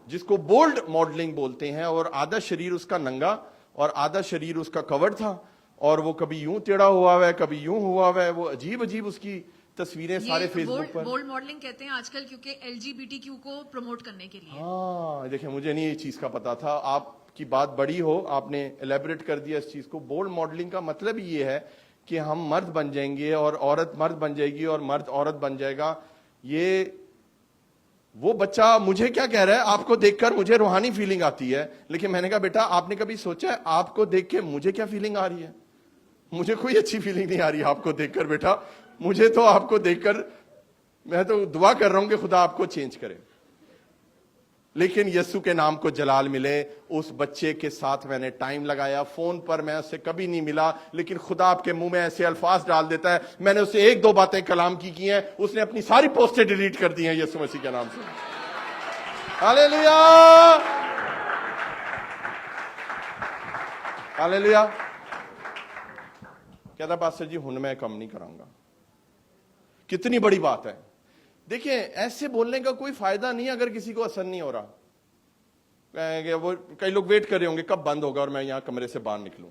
جس کو بولڈ ماڈلنگ بولتے ہیں. اور آدھا شریر اس کا ننگا اور آدھا شریر اس کا کورڈ تھا, اور وہ کبھی یوں ٹیڑھا ہوا ہوا ہے کبھی یوں ہوا ہوا ہے. وہ عجیب عجیب اس کی تصویریں سارے فیس بک پر. بولڈ ماڈلنگ کہتے ہیں آج کل کیونکہ LGBTQ کو پروموٹ کرنے کے لیے. ہاں دیکھیں مجھے نہیں یہ چیز کا پتا تھا. آپ کی بات بڑی ہو, آپ نے الیبریٹ کر دیا اس چیز کو. بولڈ ماڈلنگ کا مطلب یہ ہے کہ ہم مرد بن جائیں گے اور عورت مرد بن جائے گی اور مرد عورت بن جائے گا. یہ وہ بچہ مجھے کیا کہہ رہا ہے, آپ کو دیکھ کر مجھے روحانی فیلنگ آتی ہے. لیکن میں نے کہا بیٹا آپ نے کبھی سوچا ہے آپ کو دیکھ کے مجھے کیا فیلنگ آ رہی ہے؟ مجھے کوئی اچھی فیلنگ نہیں آ رہی آپ کو دیکھ کر بیٹا. مجھے تو آپ کو دیکھ کر میں تو دعا کر رہا ہوں کہ خدا آپ کو چینج کرے. لیکن یسوع کے نام کو جلال ملے. اس بچے کے ساتھ میں نے ٹائم لگایا, فون پر میں اس سے کبھی نہیں ملا, لیکن خدا آپ کے منہ میں ایسے الفاظ ڈال دیتا ہے. میں نے اسے ایک دو باتیں کلام کی ہیں, اس نے اپنی ساری پوسٹیں ڈیلیٹ کر دی ہیں یسوع مسیح کے نام سے. ہاللیلویا ہاللیلویا. کہتا پاسٹر جی ہن میں کم نہیں کراں گا. کتنی بڑی بات ہے. دیکھیں ایسے بولنے کا کوئی فائدہ نہیں اگر کسی کو اثر نہیں ہو رہا. وہ کئی لوگ ویٹ کر رہے ہوں گے کب بند ہوگا اور میں یہاں کمرے سے باہر نکلوں.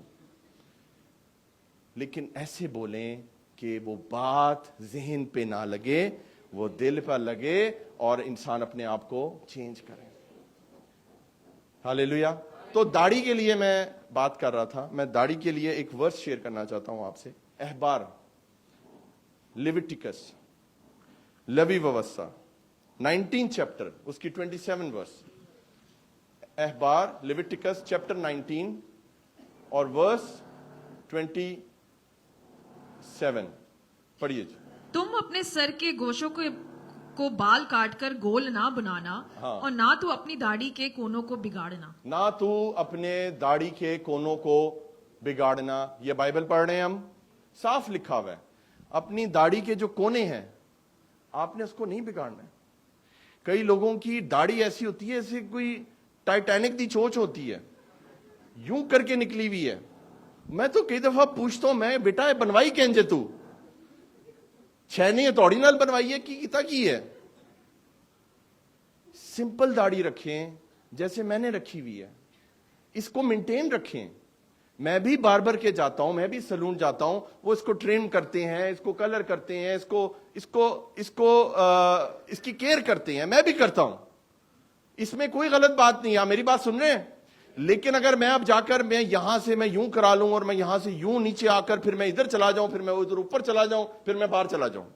لیکن ایسے بولیں کہ وہ بات ذہن پہ نہ لگے, وہ دل پہ لگے اور انسان اپنے آپ کو چینج کرے. ہاللیلویا. تو داڑھی کے لیے میں بات کر رہا تھا. میں داڑھی کے لیے ایک ورس شیئر کرنا چاہتا ہوں آپ سے. احبار لیویٹیکس لوی ووسا 19 چیپٹر اس کی 27 ورس. احبار لیویٹیکس چیپٹر 19 اور ورس 27 پڑھیے جی. تم اپنے سر کے گوشوں کو بال کاٹ کر گول نہ بنانا, اور نہ تو اپنی داڑھی کے کونوں کو بگاڑنا. نہ تو اپنے داڑھی کے کونوں کو بگاڑنا. یہ بائبل پڑھ رہے ہیں ہم, صاف لکھا ہوا ہے. اپنی داڑھی کے جو کونے ہیں آپ نے اس کو نہیں بگاڑنا ہے. کئی لوگوں کی داڑھی ایسی ہوتی ہے جیسے کوئی ٹائٹینک دی چوچ ہوتی ہے, یوں کر کے نکلی ہوئی ہے. میں تو کئی دفعہ پوچھتا ہوں, میں بیٹا بنوائی کینجے تو چھینی ہتھوڑی نال بنوائی ہے کی ہے. سمپل داڑھی رکھیں جیسے میں نے رکھی ہوئی ہے, اس کو مینٹین رکھیں. میں بھی باربر کے جاتا ہوں, میں بھی سلون جاتا ہوں, وہ اس کو ٹریم کرتے ہیں, اس کو کلر کرتے ہیں, اس کی کیئر کرتے ہیں. میں بھی کرتا ہوں, اس میں کوئی غلط بات نہیں ہے. میری بات سن رہے ہیں؟ لیکن اگر میں اب جا کر میں یہاں سے میں یوں کرا لوں اور میں یہاں سے یوں نیچے آ کر پھر میں ادھر چلا جاؤں, پھر میں ادھر اوپر چلا جاؤں, پھر میں باہر چلا جاؤں,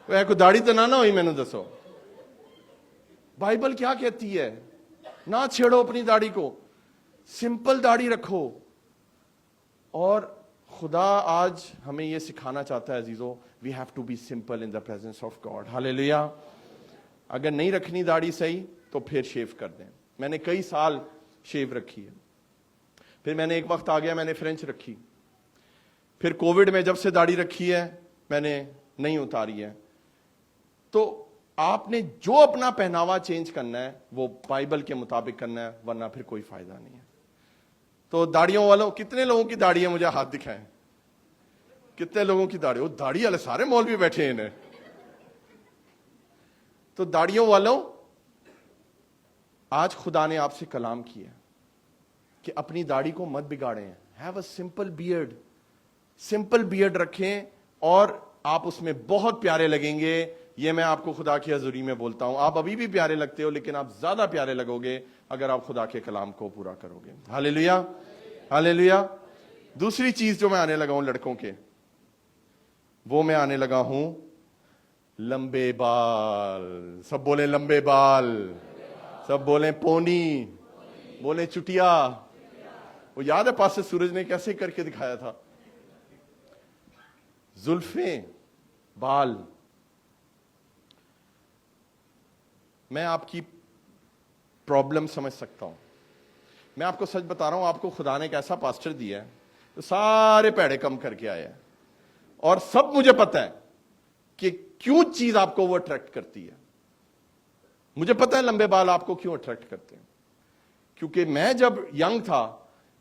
کوئی داڑھی تو نہ ہوئی. میں نے دسو بائبل کیا کہتی ہے؟ نہ چھیڑو اپنی داڑھی کو, سمپل داڑھی رکھو. اور خدا آج ہمیں یہ سکھانا چاہتا ہے عزیزو, we have to be simple in the presence of God. Hallelujah. اگر نہیں رکھنی داڑھی صحیح تو پھر شیو کر دیں. میں نے کئی سال شیو رکھی ہے, پھر میں نے ایک وقت آ گیا میں نے فرینچ رکھی, پھر کووڈ میں جب سے داڑھی رکھی ہے میں نے نہیں اتاری ہے. تو آپ نے جو اپنا پہناوا چینج کرنا ہے وہ بائبل کے مطابق کرنا ہے, ورنہ پھر کوئی فائدہ نہیں ہے. تو داڑیوں والوں, کتنے لوگوں کی داڑھی ہے مجھے ہاتھ دکھائیں, کتنے لوگوں کی داڑھی؟ وہ داڑھی والے سارے مولوی بیٹھے ہیں. تو داڑیوں والوں, آج خدا نے آپ سے کلام کیا کہ اپنی داڑھی کو مت بگاڑیں. Have a simple beard, simple beard رکھیں اور آپ اس میں بہت پیارے لگیں گے. یہ میں آپ کو خدا کی حضوری میں بولتا ہوں, آپ ابھی بھی پیارے لگتے ہو لیکن آپ زیادہ پیارے لگو گے اگر آپ خدا کے کلام کو پورا کرو گے. ہاللیلویا, ہاللیلویا. دوسری چیز جو میں آنے لگا ہوں لڑکوں کے, وہ میں آنے لگا ہوں لمبے بال. سب بولیں لمبے بال, سب بولیں پونی, بولیں چٹیا. وہ یاد ہے پاسٹر سورج نے کیسے کر کے دکھایا تھا؟ زلفیں, بال. میں آپ کی پرابلم سمجھ سکتا ہوں. میں آپ کو سچ بتا رہا ہوں, آپ کو خدا نے ایک ایسا پاسٹر دیا ہے تو سارے پیڑے کم کر کے آیا ہے, اور سب مجھے پتا ہے کہ کیوں چیز آپ کو وہ اٹریکٹ کرتی ہے. مجھے پتا ہے لمبے بال آپ کو کیوں اٹریکٹ کرتے ہیں. کیونکہ میں جب ینگ تھا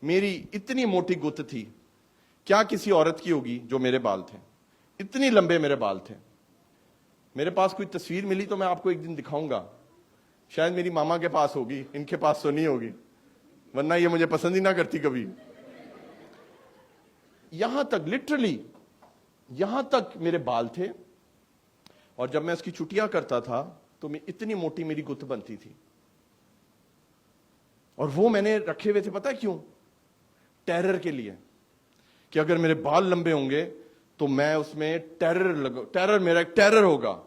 میری اتنی موٹی گت تھی, کیا کسی عورت کی ہوگی جو میرے بال تھے, اتنی لمبے میرے بال تھے. میرے پاس کوئی تصویر ملی تو میں آپ کو ایک دن دکھاؤں گا, شاید میری ماما کے پاس ہوگی, ان کے پاس تو نہیں ہوگی, ورنہ یہ مجھے پسند ہی نہ کرتی کبھی. یہاں تک لٹرلی یہاں تک میرے بال تھے, اور جب میں اس کی چھٹیاں کرتا تھا تو میں اتنی موٹی میری گت بنتی تھی. اور وہ میں نے رکھے ہوئے تھے, پتہ کیوں؟ ٹیرر کے لیے, کہ اگر میرے بال لمبے ہوں گے تو میں اس میں ٹیرر میرا ایک ٹیرر ہوگا.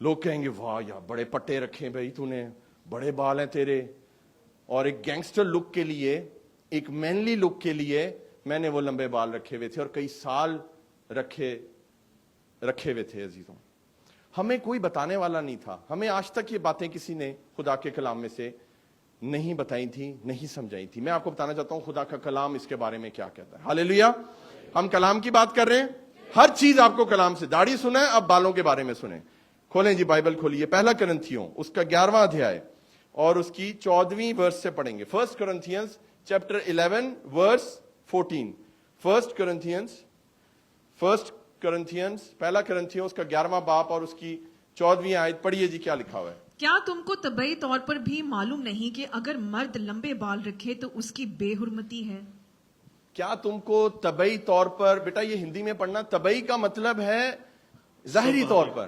لوگ کہیں گے واہ یا بڑے پٹے رکھے بھائی تو نے, بڑے بال ہیں تیرے. اور ایک گینگسٹر لک کے لیے, ایک مینلی لک کے لیے میں نے وہ لمبے بال رکھے ہوئے تھے, اور کئی سال رکھے ہوئے تھے. عزیزوں, ہمیں کوئی بتانے والا نہیں تھا, ہمیں آج تک یہ باتیں کسی نے خدا کے کلام میں سے نہیں بتائی تھی, نہیں سمجھائی تھی. میں آپ کو بتانا چاہتا ہوں خدا کا کلام اس کے بارے میں کیا کہتا ہے. ہاللیلویا. ہم کلام کی بات کر رہے ہیں, ہر چیز آپ کو کلام سے. داڑھی سنیں, اب بالوں کے بارے میں سنیں. کھولیں جی بائبل کھولیے, پہلا کرنتھیوں اس کا 11واں ادھیائے اور اس کی 14ویں ورس سے پڑھیں گے. فرسٹ کرنتھینز چیپٹر 11 ورس 14. فرسٹ کرنتھینز پہلا کرنتھیوں اس کا 11واں باب اور اس کی 14ویں آیت پڑھیے جی, کیا لکھا ہوا ہے. کیا تم کو طبعی طور پر بھی معلوم نہیں کہ اگر مرد لمبے بال رکھے تو اس کی بے حرمتی ہے؟ کیا تم کو طبعی طور پر, بیٹا یہ ہندی میں پڑھنا, طبعی کا مطلب ہے ظاہری طور پر,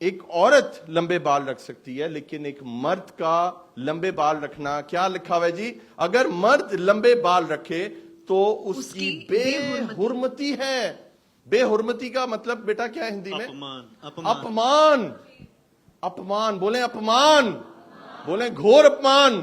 ایک عورت لمبے بال رکھ سکتی ہے لیکن ایک مرد کا لمبے بال رکھنا, کیا لکھا ہوا ہے جی؟ اگر مرد لمبے بال رکھے تو اس کی بے حرمتی ہے. بے حرمتی کا مطلب بیٹا کیا ہے ہندی میں؟ اپمان. اپمان بولیں, اپمان بولیں, گھور اپمان.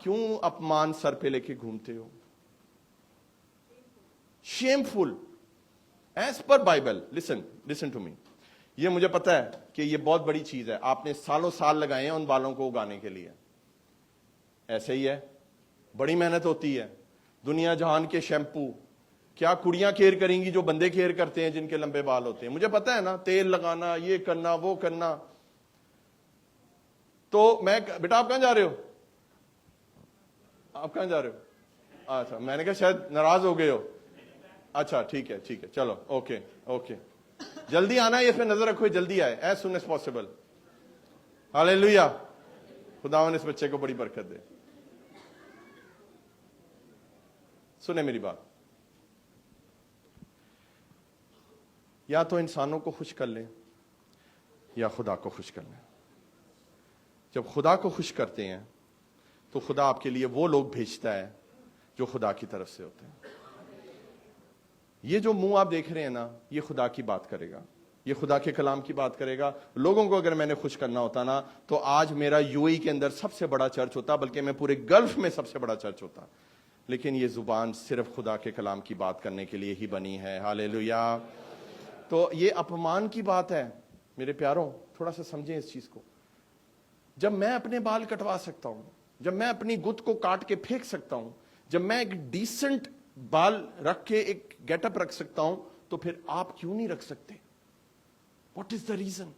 کیوں اپمان سر پہ لے کے گھومتے ہو؟ Shameful as per Bible. Listen to me. یہ مجھے پتا ہے کہ یہ بہت بڑی چیز ہے, آپ نے سالوں سال لگائے ہیں ان بالوں کو اگانے کے لیے. ایسے ہی ہے, بڑی محنت ہوتی ہے. دنیا جہان کے شیمپو کیا کڑیاں کیئر کریں گی جو بندے کیئر کرتے ہیں جن کے لمبے بال ہوتے ہیں. مجھے پتا ہے نا, تیل لگانا, یہ کرنا, وہ کرنا. تو میں, بیٹا آپ کہاں جا رہے ہو؟ آپ کہاں جا رہے ہو؟ اچھا, میں نے کہا شاید ناراض ہو گئے ہو. اچھا ٹھیک ہے, چلو, اوکے. جلدی آنا ہے, اس پہ نظر رکھو, جلدی آئے, ایز سون ایز پاسبل. ہاللیلویا. خداوند اس بچے کو بڑی برکت دے. سنیں میری بات, یا تو انسانوں کو خوش کر لیں یا خدا کو خوش کر لیں. جب خدا کو خوش کرتے ہیں تو خدا آپ کے لیے وہ لوگ بھیجتا ہے جو خدا کی طرف سے ہوتے ہیں. یہ جو منہ آپ دیکھ رہے ہیں نا, یہ خدا کی بات کرے گا. یہ خدا کے کلام کی بات کرے گا. لوگوں کو اگر میں نے خوش کرنا ہوتا نا تو آج میرا یو ای کے اندر سب سے بڑا چرچ ہوتا, بلکہ میں پورے گلف میں سب سے بڑا چرچ ہوتا. لیکن یہ زبان صرف خدا کے کلام کی بات کرنے کے لیے ہی بنی ہے. ہاللیلویا. تو یہ اپمان کی بات ہے میرے پیاروں, تھوڑا سا سمجھیں اس چیز کو. جب میں اپنے بال کٹوا سکتا ہوں, جب میں اپنی گت کو کاٹ کے پھینک سکتا ہوں, جب میں ایک ڈیسنٹ بال رکھ کے ایک گیٹ اپ رکھ سکتا ہوں, تو پھر آپ کیوں نہیں رکھ سکتے؟ What is the reason?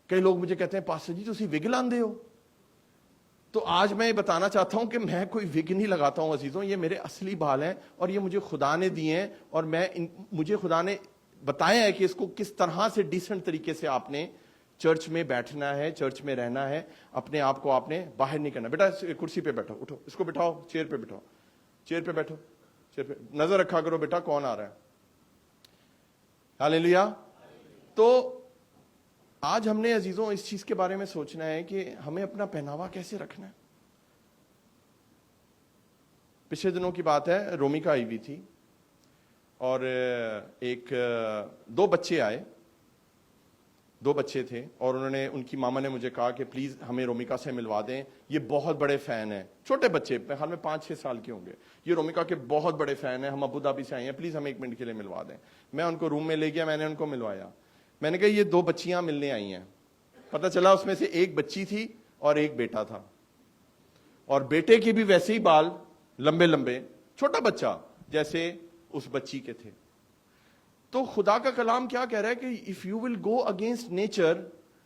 کئی لوگ مجھے کہتے ہیں پاسٹر جی تسی وگ لاندے ہو. تو آج میں یہ بتانا چاہتا ہوں کہ میں کوئی وگ نہیں لگاتا ہوں عزیزوں, یہ میرے اصلی بال ہیں اور یہ مجھے خدا نے دیے ہیں, اور مجھے خدا نے بتایا ہے کہ اس کو کس طرح سے ڈیسنٹ طریقے سے آپ نے چرچ میں بیٹھنا ہے, چرچ میں رہنا ہے. اپنے آپ کو آپ نے باہر نہیں کرنا. بیٹا کرسی پہ بیٹھو, اٹھو, اس کو بٹھاؤ, چیئر پہ بٹھاؤ, چیئر پہ بیٹھو, چیئر پہ نظر رکھا کرو بیٹا کون آ رہا ہے. ہاللیلویا. تو آج ہم نے عزیزوں اس چیز کے بارے میں سوچنا ہے کہ ہمیں اپنا پہناوا کیسے رکھنا ہے. پچھلے دنوں کی بات ہے, رومیکا آئی ہوئی تھی اور دو بچے آئے, دو بچے تھے, اور انہوں نے, ان کی ماما نے مجھے کہا کہ پلیز ہمیں رومیکا سے ملوا دیں, یہ بہت بڑے فین ہیں. چھوٹے بچے, خیال میں 5-6 سال کے ہوں گے, یہ رومیکا کے بہت بڑے فین ہیں, ہم ابو دھابی سے آئے ہیں, پلیز ہمیں 1 منٹ کے لیے ملوا دیں. میں ان کو روم میں لے گیا, میں نے ان کو ملوایا. میں نے کہا یہ 2 بچیاں ملنے آئی ہیں. پتہ چلا اس میں سے ایک بچی تھی اور ایک بیٹا تھا, اور بیٹے کے بھی ویسے ہی بال لمبے لمبے, چھوٹا بچہ جیسے اس بچی کے تھے. تو خدا کا کلام کیا کہہ رہا ہے کہ if you will go against nature,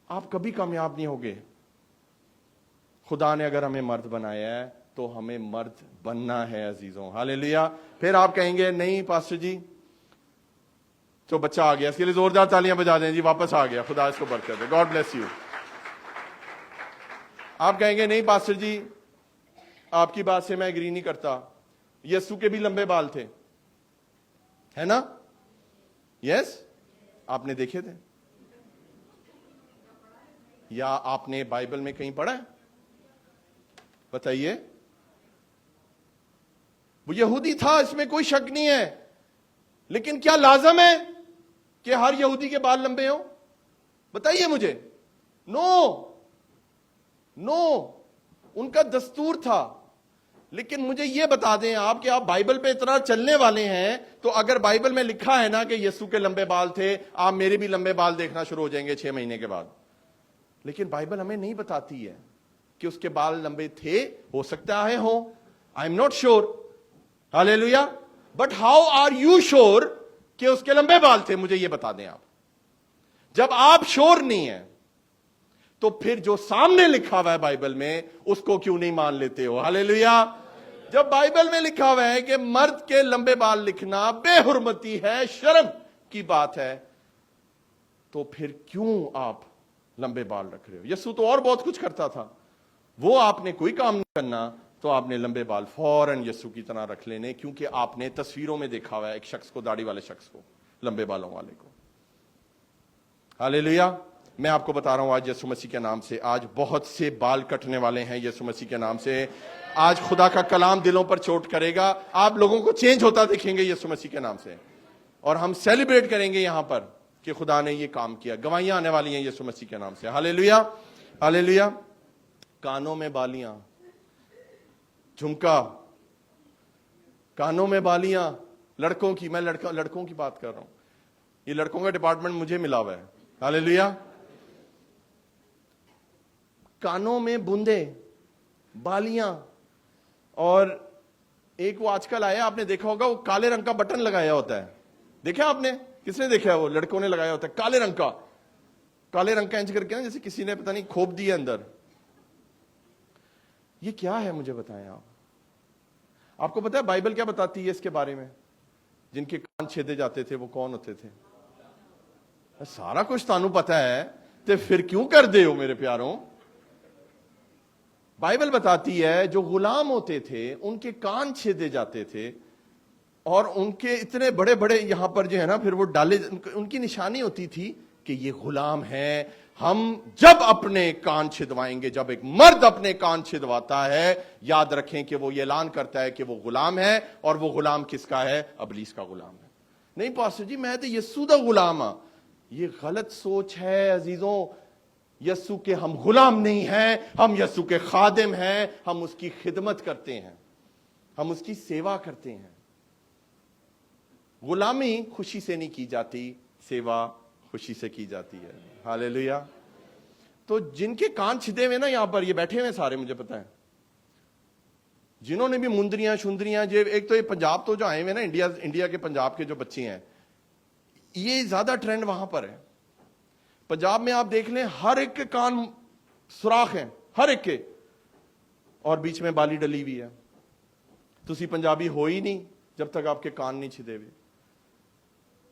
آپ کبھی کامیاب نہیں ہوگے. خدا نے اگر ہمیں مرد بنایا ہے تو ہمیں مرد بننا ہے عزیزوں. ہاللیلویا. پھر آپ کہیں گے نہیں پاسٹر جی, تو بچہ آ گیا, اس کے لیے زوردار تالیاں بجا دیں جی, واپس آ گیا, خدا اس کو برکت دے, گاڈ بلیس یو. آپ کہیں گے نہیں پاسٹر جی آپ کی بات سے میں ایگری نہیں کرتا, یسوع کے بھی لمبے بال تھے, ہے نا؟ یس, آپ نے دیکھے تھے یا آپ نے بائبل میں کہیں پڑھا ہے؟ بتائیے. وہ یہودی تھا, اس میں کوئی شک نہیں ہے, لیکن کیا لازم ہے کہ ہر یہودی کے بال لمبے ہوں؟ بتائیے مجھے. نو, ان کا دستور تھا. لیکن مجھے یہ بتا دیں آپ کہ آپ بائبل پہ اتنا چلنے والے ہیں, تو اگر بائبل میں لکھا ہے نا کہ یسوع کے لمبے بال تھے, آپ میرے بھی لمبے بال دیکھنا شروع ہو جائیں گے 6 مہینے کے بعد. لیکن بائبل ہمیں نہیں بتاتی ہے کہ اس کے بال لمبے تھے, ہو سکتا ہے ہوں, I am not sure. Hallelujah. But how are you sure کہ اس کے لمبے بال تھے؟ مجھے یہ بتا دیں آپ. جب آپ شیور نہیں ہیں تو پھر جو سامنے لکھا ہوا ہے بائبل میں اس کو کیوں نہیں مان لیتے ہو؟ ہاللیلویا. جب بائبل میں لکھا ہوا ہے کہ مرد کے لمبے بال لکھنا بے حرمتی ہے, شرم کی بات ہے, تو پھر کیوں آپ لمبے بال رکھ رہے ہو؟ یسوع تو اور بہت کچھ کرتا تھا, وہ آپ نے کوئی کام نہیں کرنا تو آپ نے لمبے بال فوراً یسوع کی طرح رکھ لینے, کیونکہ آپ نے تصویروں میں دیکھا ہوا ہے ایک شخص کو, داڑھی والے شخص کو, لمبے بالوں والے کو. ہاللیلویا. میں آپ کو بتا رہا ہوں آج یسوع مسیح کے نام سے, آج بہت سے بال کٹنے والے ہیں یسوع مسیح کے نام سے. آج خدا کا کلام دلوں پر چوٹ کرے گا, آپ لوگوں کو چینج ہوتا دیکھیں گے یسوع مسیح کے نام سے, اور ہم سیلیبریٹ کریں گے یہاں پر کہ خدا نے یہ کام کیا. گواہیاں آنے والی ہیں یسوع مسیح کے نام سے. ہاللیلویا. ہاللیلویا. کانوں میں بالیاں, جھمکا, کانوں میں بالیاں لڑکوں کی, میں لڑکوں کی بات کر رہا ہوں, یہ لڑکوں کا ڈپارٹمنٹ مجھے ملا ہوا ہے. ہاللیلویا. کانوں میں بوندے, بالیاں, اور ایک وہ آج کل آیا, آپ نے دیکھا ہوگا, وہ کالے رنگ کا بٹن لگایا ہوتا ہے. دیکھا آپ نے؟ کس نے دیکھا ہے؟ وہ لڑکوں نے لگایا ہوتا ہے کالے رنگ کا, کالے رنگ کا انچ کر کے نا, جیسے کسی نے پتہ نہیں کھوپ دیا اندر. یہ کیا ہے مجھے بتائیں آپ. آپ کو پتا ہے بائبل کیا بتاتی ہے اس کے بارے میں؟ جن کے کان چھیدے جاتے تھے وہ کون ہوتے تھے؟ سارا کچھ تانوں پتا ہے, تو پھر کیوں کر دے ہو میرے پیاروں؟ بائبل بتاتی ہے جو غلام ہوتے تھے ان کے کان چھیدے جاتے تھے, اور ان کے اتنے بڑے بڑے یہاں پر جو ہے نا, پھر وہ ڈالے, ان کی نشانی ہوتی تھی کہ یہ غلام ہے. ہم جب اپنے کان چھدوائیں گے, جب ایک مرد اپنے کان چھدواتا ہے, یاد رکھیں کہ وہ یہ اعلان کرتا ہے کہ وہ غلام ہے, اور وہ غلام کس کا ہے؟ ابلیس کا غلام ہے. نہیں پاسٹر جی میں تو یسو دا غلام ہاں. یہ غلط سوچ ہے عزیزوں. یسو کے ہم غلام نہیں ہیں, ہم یسو کے خادم ہیں, ہم اس کی خدمت کرتے ہیں, ہم اس کی سیوا کرتے ہیں. غلامی خوشی سے نہیں کی جاتی, سیوا خوشی سے کی جاتی ہے. ہاللیلویا. تو جن کے کان چھدے ہوئے نا یہاں پر یہ بیٹھے ہوئے سارے, مجھے پتا ہے جنہوں نے بھی مندریاں شندریاں, ایک تو یہ پنجاب تو جو آئے ہوئے نا انڈیا کے پنجاب کے جو بچے ہیں, یہ زیادہ ٹرینڈ وہاں پر ہے. پنجاب میں آپ دیکھ لیں ہر ایک کے کان سوراخ ہیں, ہر ایک کے, اور بیچ میں بالی ڈلی ہوئی ہے. تسی پنجابی ہو ہی نہیں جب تک آپ کے کان نہیں چھدے ہوئے.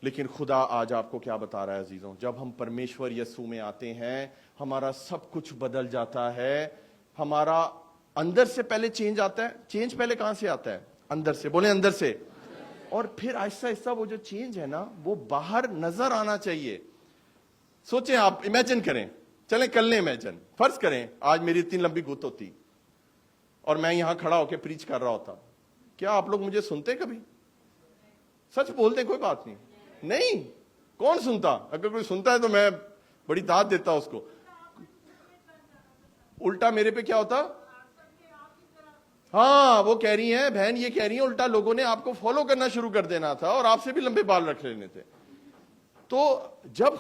لیکن خدا آج آپ کو کیا بتا رہا ہے عزیزوں, جب ہم پرمیشور یسوع میں آتے ہیں ہمارا سب کچھ بدل جاتا ہے. ہمارا اندر سے پہلے چینج آتا ہے. چینج پہلے کہاں سے آتا ہے؟ اندر سے. بولیں اندر سے. اور پھر آہستہ آہستہ وہ جو چینج ہے نا وہ باہر نظر آنا چاہیے. سوچیں آپ, امیجن کریں, چلیں کر لیں امیجن, فرض کریں آج میری اتنی لمبی گت ہوتی اور میں یہاں کھڑا ہو کے پریچ کر رہا ہوتا, کیا آپ لوگ مجھے سنتے کبھی؟ سچ بولتے, کوئی بات نہیں. نہیں, کون سنتا؟ اگر کوئی سنتا ہے تو میں بڑی داد دیتا اس کو. الٹا میرے پہ کیا ہوتا؟ ہاں وہ کہہ رہی ہیں بہن, یہ کہہ رہی ہیں الٹا لوگوں نے آپ کو فالو کرنا شروع کر دینا تھا اور آپ سے بھی لمبے بال رکھ لینے تھے. تو جب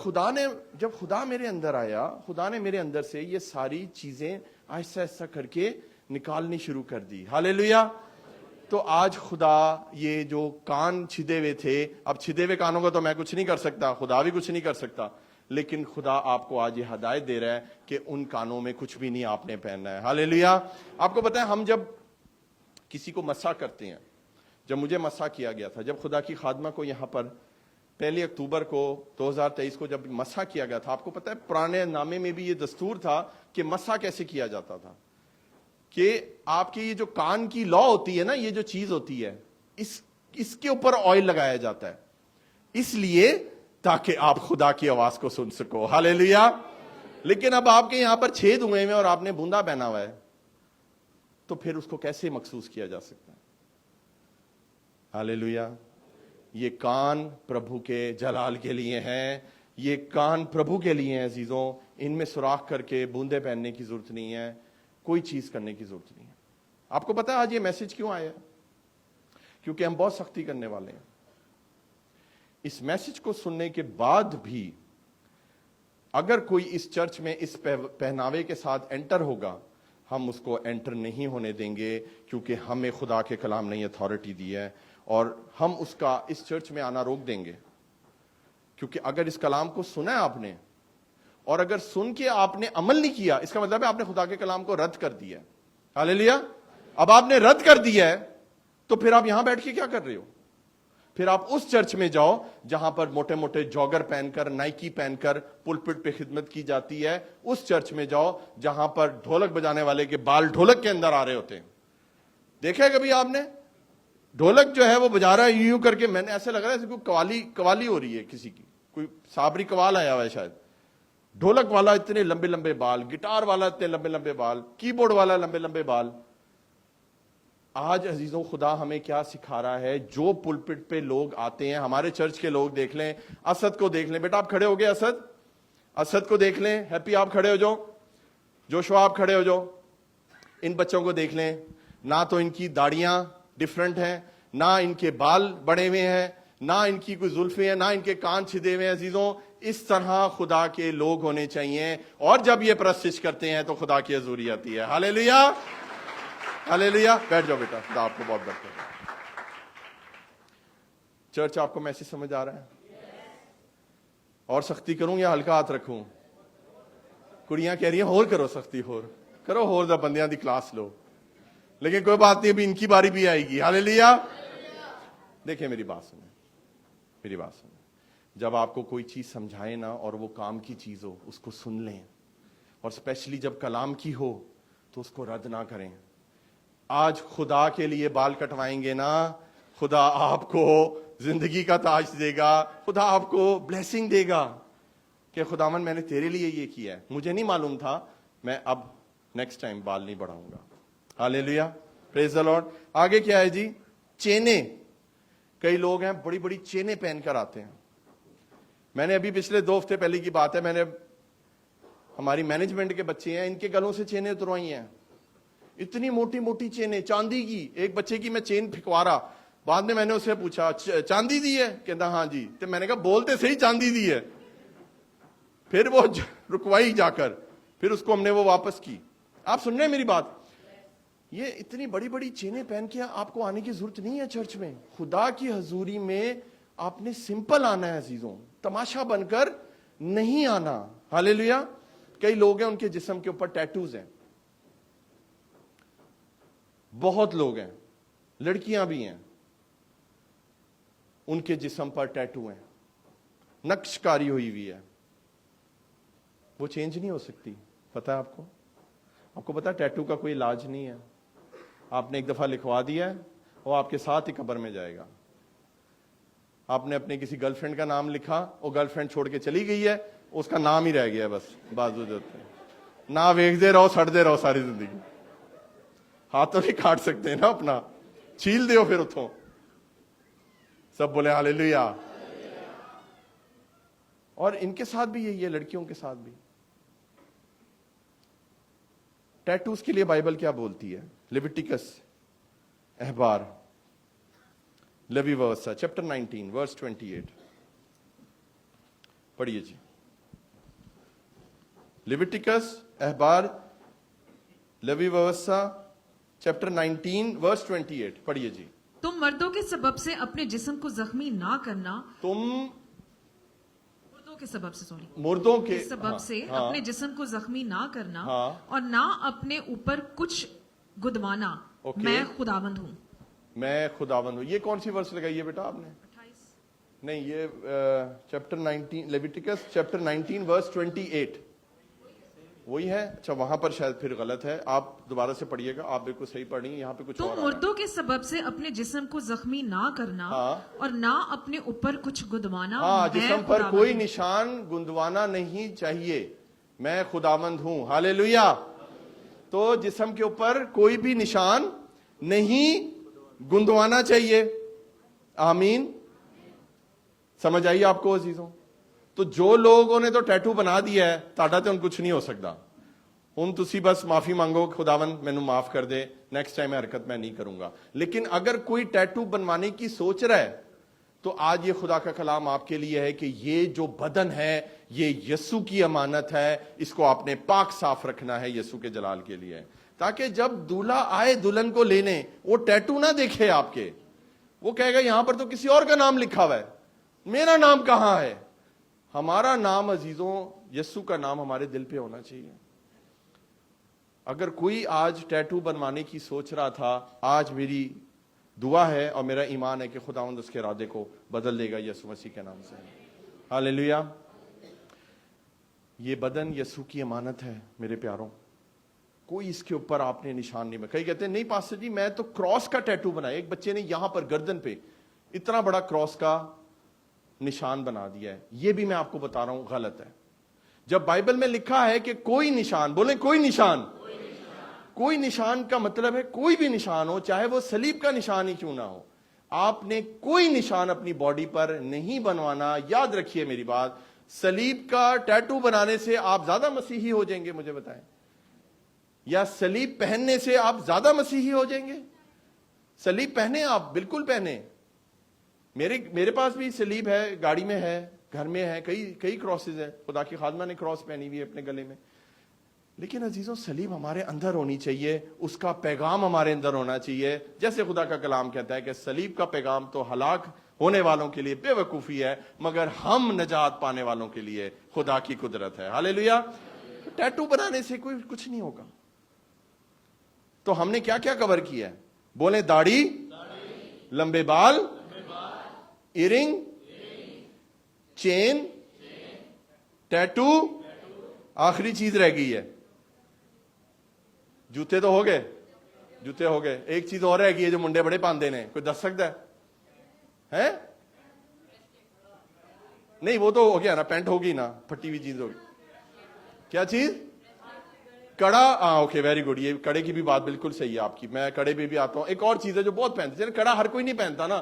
خدا میرے اندر آیا, خدا نے میرے اندر سے یہ ساری چیزیں آہستہ آہستہ کر کے نکالنی شروع کر دی. ہاللیلویا. تو آج خدا یہ جو کان چھدے ہوئے تھے, اب چھدے ہوئے کانوں کا تو میں کچھ نہیں کر سکتا, خدا بھی کچھ نہیں کر سکتا, لیکن خدا آپ کو آج یہ ہدایت دے رہا ہے کہ ان کانوں میں کچھ بھی نہیں آپ نے پہننا ہے. ہاللیلویا. آپ کو پتا ہے ہم جب کسی کو مسح کرتے ہیں, جب مجھے مسح کیا گیا تھا, جب خدا کی خادمہ کو یہاں پر 1 اکتوبر کو 2023 کو جب مسح کیا گیا تھا, آپ کو پتا ہے پرانے نامے میں بھی یہ دستور تھا کہ مسح کیسے کیا جاتا تھا, کہ آپ کی یہ جو کان کی لا ہوتی ہے نا, یہ جو چیز ہوتی ہے, اس کے اوپر آئل لگایا جاتا ہے, اس لیے تاکہ آپ خدا کی آواز کو سن سکو. ہاللیلویا. لیکن اب آپ کے یہاں پر چھید ہوئے ہیں اور آپ نے بوندا پہنا ہوا ہے, تو پھر اس کو کیسے محسوس کیا جا سکتا ہے؟ ہاللیلویا. یہ کان پربھو کے جلال کے لیے ہیں, یہ کان پربھو کے لیے ہیں عزیزوں. ان میں سوراخ کر کے بوندے پہننے کی ضرورت نہیں ہے, کوئی چیز کرنے کی ضرورت نہیں ہے. آپ کو پتا ہے آج یہ میسج کیوں آیا؟ کیونکہ ہم بہت سختی کرنے والے ہیں. اس میسج کو سننے کے بعد بھی اگر کوئی اس چرچ میں اس پہناوے کے ساتھ انٹر ہوگا, ہم اس کو انٹر نہیں ہونے دیں گے, کیونکہ ہمیں خدا کے کلام نے اتھارٹی دی ہے, اور ہم اس کا اس چرچ میں آنا روک دیں گے. کیونکہ اگر اس کلام کو سنا ہے آپ نے, اور اگر سن کے آپ نے عمل نہیں کیا, اس کا مطلب ہے آپ نے خدا کے کلام کو رد کر دیا ہے. ہاللیلویا. اب آپ نے رد کر دیا ہے تو پھر آپ یہاں بیٹھ کے کیا کر رہے ہو؟ پھر آپ اس چرچ میں جاؤ جہاں پر موٹے موٹے جوگر پہن کر, نائکی پہن کر پلپٹ پہ خدمت کی جاتی ہے. اس چرچ میں جاؤ جہاں پر ڈھولک بجانے والے کے بال ڈھولک کے اندر آ رہے ہوتے ہیں. دیکھا ہے کبھی آپ نے؟ ڈھولک جو ہے وہ بجا رہا ہے یوں کر کے, میں نے ایسے لگ رہا ہے جیسے کوئی قوالی ہو رہی ہے کسی کی, کوئی صابری قوال آیا ہوا ہے شاید. ڈھولک والا اتنے لمبے لمبے بال, گٹار والا اتنے لمبے لمبے بال, کی بورڈ والا لمبے لمبے بال. آج عزیزوں خدا ہمیں کیا سکھا رہا ہے؟ جو پلپٹ پہ لوگ آتے ہیں, ہمارے چرچ کے لوگ دیکھ لیں, اسد کو دیکھ لیں, بیٹا آپ کھڑے ہو گئے, اسد کو دیکھ لیں, ہیپی آپ کھڑے ہو جاؤ, جوشوا آپ کھڑے ہو جاؤ. ان بچوں کو دیکھ لیں, نہ تو ان کی داڑیاں ڈفرنٹ ہیں, نہ ان کے بال بڑے ہوئے ہیں, نہ ان کی کوئی زلفیں ہیں, نہ ان کے کان چھدے ہوئے ہیں. عزیزوں اس طرح خدا کے لوگ ہونے چاہیے, اور جب یہ پرستش کرتے ہیں تو خدا کی حضوری آتی ہے. ہاللیلویا. ہاللیلویا. بیٹھ جاؤ بیٹا, خدا آپ کو بہت برکت دے. چرچ آپ کو میسج سمجھ آ رہا ہے؟ اور سختی کروں یا ہلکا ہاتھ رکھوں؟ کڑیاں کہہ رہی ہیں اور کرو سختی, اور کرو, اور دا بندیاں دی کلاس لو. لیکن کوئی بات نہیں, ابھی ان کی باری بھی آئے گی. ہاللیلویا. دیکھیں میری بات سنیں, میری بات سنیں. جب آپ کو کوئی چیز سمجھائے نا اور وہ کام کی چیز ہو, اس کو سن لیں, اور اسپیشلی جب کلام کی ہو تو اس کو رد نہ کریں. آج خدا کے لیے بال کٹوائیں گے نا, خدا آپ کو زندگی کا تاج دے گا, خدا آپ کو بلیسنگ دے گا کہ خداوند میں نے تیرے لیے یہ کیا ہے, مجھے نہیں معلوم تھا, میں اب نیکسٹ ٹائم بال نہیں بڑھاؤں گا. ہاللیلویا. پریز دی لارڈ. آگے کیا ہے جی؟ چینیں. کئی لوگ ہیں بڑی بڑی چینیں پہن کر آتے ہیں. میں نے ابھی پچھلے 2 ہفتے پہلے کی بات ہے, میں نے ہماری مینجمنٹ کے بچے ہیں, ان کے گلوں سے چینیں اتروائی ہیں, اتنی موٹی موٹی چینیں چاندی کی. ایک بچے کی میں چین پھکوا رہا, بعد میں نے اسے پوچھا چاندی دی ہے, کہتا ہاں جی. تو میں نے کہا بولتے صحیح چاندی دی ہے. پھر وہ رکوائی جا کر, پھر اس کو ہم نے وہ واپس کی. آپ سن رہے ہیں میری بات؟ یہ اتنی بڑی بڑی چینیں پہن کے آپ کو آنے کی ضرورت نہیں ہے چرچ میں. خدا کی حضوری میں آپ نے سمپل آنا ہے عزیزوں, تماشا بن کر نہیں آنا. ہاللیلویا. کئی لوگ ہیں ان کے جسم کے اوپر ٹیٹوز ہیں, بہت لوگ ہیں, لڑکیاں بھی ہیں, ان کے جسم پر ٹیٹو ہیں, نقش کاری ہوئی ہوئی ہے. وہ چینج نہیں ہو سکتی. پتا ہے آپ کو؟ آپ کو پتا ٹیٹو کا کوئی علاج نہیں ہے. آپ نے ایک دفعہ لکھوا دیا ہے, وہ آپ کے ساتھ ہی قبر میں جائے گا. آپ نے اپنے کسی گرل فرینڈ کا نام لکھا, وہ گرل فرینڈ چھوڑ کے چلی گئی ہے, اس کا نام ہی رہ گیا ہے بس بازو دیتے نہ ویکھتے رہو, سڑتے رہو ساری زندگی. ہاتھوں بھی کاٹ سکتے ہیں نا اپنا, چھیل دیو پھر اتوں. سب بولے ہاللیلویا. اور ان کے ساتھ بھی یہی ہے, لڑکیوں کے ساتھ بھی. ٹیٹوز کے لیے بائبل کیا بولتی ہے؟ لیویٹیکس احبار لیویورسا چیپٹر 19 ورس 28 پڑھیے جی. لیویٹیکس احبار لیویورسا چیپٹر 19 ورس 28 پڑھیے جی. تم مردوں کے سبب سے اپنے جسم کو زخمی نہ کرنا. مردوں کے سبب سے مردوں کے سبب سے اپنے جسم کو زخمی نہ کرنا اور نہ اپنے اوپر کچھ گدوانا. میں خداوند ہوں. میں خداوند ہوں. یہ کون سی ورس لگائی ہے بیٹا آپ نے؟ نہیں, یہ چیپٹر 19 لیویٹیکس چیپٹر 19 ورس 28 وہی ہے. اچھا, وہاں پر شاید پھر غلط ہے, آپ دوبارہ سے پڑھیے گا. آپ بالکل صحیح پڑھ رہی ہیں, یہاں پہ کچھ اور. تم مردوں کے سبب سے اپنے جسم کو زخمی نہ کرنا اور نہ اپنے اوپر کچھ گدوانا. ہاں, جسم پر کوئی نشان گندوانا نہیں چاہیے. میں خداوند ہوں. ہاللیلویا. تو جسم کے اوپر کوئی بھی نشان نہیں گندوانا چاہیے. آمین. سمجھ آئیے آپ کو عزیزوں؟ تو جو لوگوں نے تو ٹیٹو بنا دیا ہے, تاڑا تے ان کچھ نہیں ہو سکتا. ہن تسی بس معافی مانگو, خداوند مینوں معاف کر دے, نیکسٹ ٹائم حرکت میں نہیں کروں گا. لیکن اگر کوئی ٹیٹو بنوانے کی سوچ رہا ہے تو آج یہ خدا کا کلام آپ کے لیے ہے کہ یہ جو بدن ہے یہ یسوع کی امانت ہے, اس کو آپ نے پاک صاف رکھنا ہے یسوع کے جلال کے لیے, تاکہ جب دولہا آئے دلہن کو لینے وہ ٹیٹو نہ دیکھے آپ کے. وہ کہے گا یہاں پر تو کسی اور کا نام لکھا ہوا ہے, میرا نام کہاں ہے؟ ہمارا نام عزیزوں, یسوع کا نام ہمارے دل پہ ہونا چاہیے. اگر کوئی آج ٹیٹو بنوانے کی سوچ رہا تھا, آج میری دعا ہے اور میرا ایمان ہے کہ خداوند اس کے ارادے کو بدل دے گا یسوع مسیح کے نام سے. ہاللیلویا. یہ بدن یسوع کی امانت ہے میرے پیاروں. کوئی اس کے اوپر آپ نے نشان نہیں. کئی کہتے ہیں نہیں پاسٹر جی میں تو کراس کا ٹیٹو بنایا. ایک بچے نے یہاں پر گردن پہ اتنا بڑا کراس کا نشان بنا دیا ہے. یہ بھی میں آپ کو بتا رہا ہوں غلط ہے. جب بائبل میں لکھا ہے کہ کوئی نشان, بولیں کوئی نشان, کوئی نشان کا مطلب ہے کوئی بھی نشان ہو, چاہے وہ صلیب کا نشان ہی کیوں نہ ہو, آپ نے کوئی نشان اپنی باڈی پر نہیں بنوانا. یاد رکھیے میری بات, صلیب کا ٹیٹو بنانے سے آپ زیادہ مسیحی ہو جائیں گے, مجھے بتائیں, یا صلیب پہننے سے آپ زیادہ مسیحی ہو جائیں گے؟ صلیب پہنے, آپ بالکل پہنے. میرے پاس بھی صلیب ہے, گاڑی میں ہے, گھر میں ہے, کئی کراسز ہیں. خدا کی خادمہ نے کراس پہنی ہوئی ہے اپنے گلے میں. لیکن عزیزوں صلیب ہمارے اندر ہونی چاہیے, اس کا پیغام ہمارے اندر ہونا چاہیے. جیسے خدا کا کلام کہتا ہے کہ صلیب کا پیغام تو ہلاک ہونے والوں کے لیے بے وقوفی ہے, مگر ہم نجات پانے والوں کے لیے خدا کی قدرت ہے. ہاللیلویا. ٹیٹو بنانے سے کوئی کچھ نہیں ہوگا. تو ہم نے کیا کیا کور کیا ہے؟ بولیں داڑھی, لمبے بال, ایئرنگ, چین, ٹیٹو, آخری چیز رہ گئی ہے جوتے. تو ہو گئے, جوتے ہو گئے. ایک چیز اور رہ گئی ہے جو منڈے بڑے پاندے نے, کوئی دس سکتا ہے؟ نہیں وہ تو ہو گیا نا, پینٹ ہوگی نا, پھٹی ہوئی چیز ہوگی. کیا چیز؟ کڑا. Okay very good. یہ کڑے کی بھی بات بالکل صحیح ہے آپ کی, میں کڑے پہ بھی آتا ہوں. ایک اور چیز ہے جو بہت پہنتے ہیں, کڑا ہر کوئی نہیں پہنتا نا,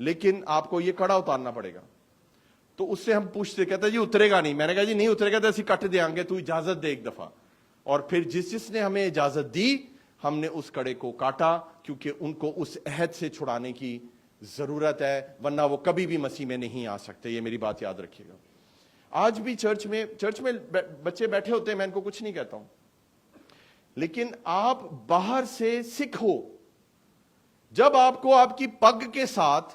لیکن آپ کو یہ کڑا اتارنا پڑے گا. تو اس سے ہم پوچھتے, کہتا جی اترے گا نہیں. میں نے کہا جی نہیں اترے گا تو ایسی کٹ دیں گے, تو اجازت دے ایک دفعہ. اور پھر جس نے ہمیں اجازت دی ہم نے اس کڑے کو کاٹا, کیونکہ ان کو اس عہد سے چھڑانے کی ضرورت ہے, ورنہ وہ کبھی بھی مسیح میں نہیں آ سکتے. یہ میری بات یاد رکھیے گا. آج بھی چرچ میں بچے بیٹھے ہوتے ہیں, میں ان کو کچھ نہیں کہتا ہوں, لیکن آپ باہر سے سکھ ہو. جب آپ کو آپ کی پگ کے ساتھ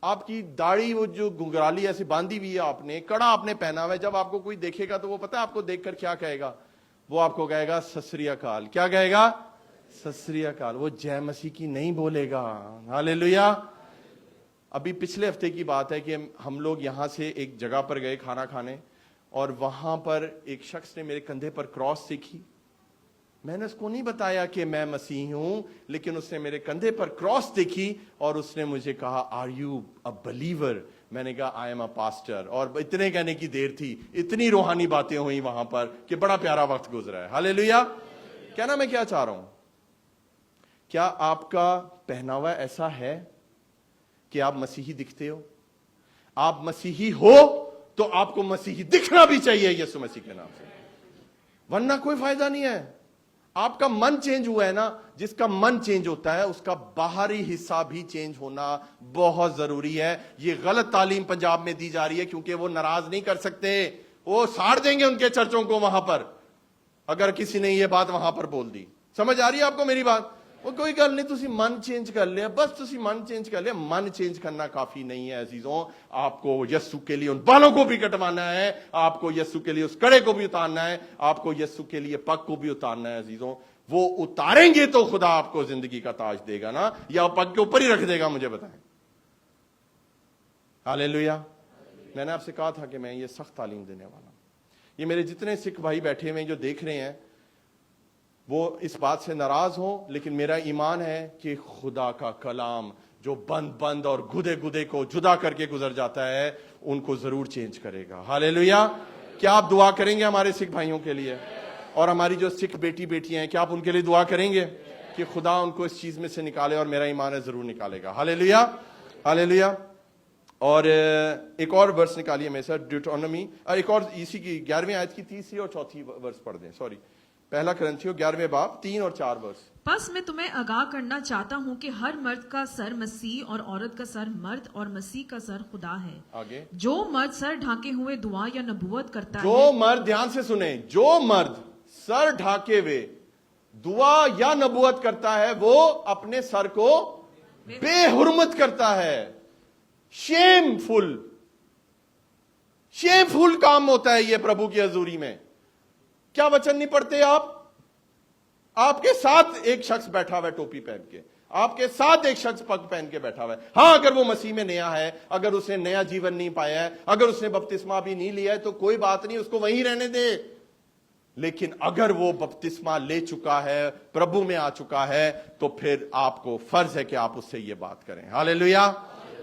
آپ کی داڑھی وہ جو گنگرالی ایسی باندھی ہوئی ہے, آپ نے کڑا آپ نے پہنا ہوا ہے, جب آپ کو کوئی دیکھے گا تو وہ پتہ ہے آپ کو دیکھ کر کیا کہے گا؟ وہ آپ کو کہے گا ست سری اکال. کیا کہے گا؟ ست سری اکال. وہ جے مسیح کی نہیں بولے گا. ہاللیلویا. ابھی پچھلے ہفتے کی بات ہے کہ ہم لوگ یہاں سے ایک جگہ پر گئے کھانا کھانے, اور وہاں پر ایک شخص نے میرے کندھے پر کراس دیکھی. میں نے اس کو نہیں بتایا کہ میں مسیحی ہوں, لیکن اس نے میرے کندھے پر کراس دیکھی اور اس نے مجھے کہا آر یو اے بلیور؟ میں نے کہا آئی ایم اے پاسٹر. اور اتنے کہنے کی دیر تھی, اتنی روحانی باتیں ہوئی وہاں پر کہ بڑا پیارا وقت گزرا ہے. ہاللیلویا. کہنا میں کیا چاہ رہا ہوں, کیا آپ کا پہناوا ایسا ہے کہ آپ مسیحی دکھتے ہو؟ آپ مسیحی ہو تو آپ کو مسیحی دکھنا بھی چاہیے یسوع مسیح کے نام سے, ورنہ کوئی فائدہ نہیں ہے. آپ کا من چینج ہوا ہے نا, جس کا من چینج ہوتا ہے اس کا باہری حصہ بھی چینج ہونا بہت ضروری ہے. یہ غلط تعلیم پنجاب میں دی جا رہی ہے کیونکہ وہ ناراض نہیں کر سکتے, وہ ساڑ دیں گے ان کے چرچوں کو وہاں پر اگر کسی نے یہ بات وہاں پر بول دی. سمجھ آ رہی ہے آپ کو میری بات؟ وہ کوئی گل نہیں, تسی من چینج کر لیا, بس تسی من چینج کر لیا. من چینج کرنا کافی نہیں ہے عزیزوں. آپ کو یسوع کے لیے ان بالوں کو بھی کٹوانا ہے, آپ کو یسوع کے لیے اس کڑے کو بھی اتارنا ہے, آپ کو یسوع کے لیے پگ کو بھی اتارنا ہے عزیزوں. وہ اتاریں گے تو خدا آپ کو زندگی کا تاج دے گا نا, یا پگ کے اوپر ہی رکھ دے گا؟ مجھے بتائیں. ہاللیلویا. میں نے آپ سے کہا تھا کہ میں یہ سخت تعلیم دینے والا ہوں. یہ میرے جتنے سکھ بھائی بیٹھے ہوئے ہیں جو دیکھ رہے ہیں وہ اس بات سے ناراض ہوں, لیکن میرا ایمان ہے کہ خدا کا کلام جو بند اور گدے کو جدا کر کے گزر جاتا ہے ان کو ضرور چینج کرے گا. ہاللیلویا. کیا آپ دعا کریں گے ہمارے سکھ بھائیوں کے لیے, اور ہماری جو سکھ بیٹیاں ہیں, کیا آپ ان کے لیے دعا کریں گے کہ خدا ان کو اس چیز میں سے نکالے؟ اور میرا ایمان ہے ضرور نکالے گا. ہاللیلویا. ہاللیلویا. اور ایک اور ورس نکالیے میرے ساتھ, ڈیوٹرونومی, ایک اور اسی کی 11ویں آیت کی 3 اور 4 ورس پڑھ دیں. سوری, پہلا کرنتھیوں 11ویں باب 3 اور 4 ورس. بس میں تمہیں آگاہ کرنا چاہتا ہوں کہ ہر مرد کا سر مسیح اور عورت کا سر مرد اور مسیح کا سر خدا ہے. آگے, جو مرد سر ڈھانکے ہوئے دعا یا نبوت کرتا ہے, جو مرد, دھیان سے سنیں, جو مرد سر ڈھانکے ہوئے دعا یا نبوت کرتا ہے وہ اپنے سر کو بے حرمت کرتا ہے. شیم فل کام ہوتا ہے یہ پربھو کی حضوری میں. کیا وچن نہیں پڑھتے آپ کے ساتھ ایک شخص بیٹھا ہوا ہے ٹوپی پہن کے, آپ کے ساتھ ایک شخص پگ پہن کے بیٹھا ہوا ہے. ہاں, اگر وہ مسیح میں نیا ہے, اگر اس نے نیا جیون نہیں پایا ہے, اگر اس نے بپتسمہ بھی نہیں لیا ہے تو کوئی بات نہیں, اس کو وہیں رہنے دے. لیکن اگر وہ بپتسمہ لے چکا ہے, پربھو میں آ چکا ہے, تو پھر آپ کو فرض ہے کہ آپ اس سے یہ بات کریں. ہاللیلویا.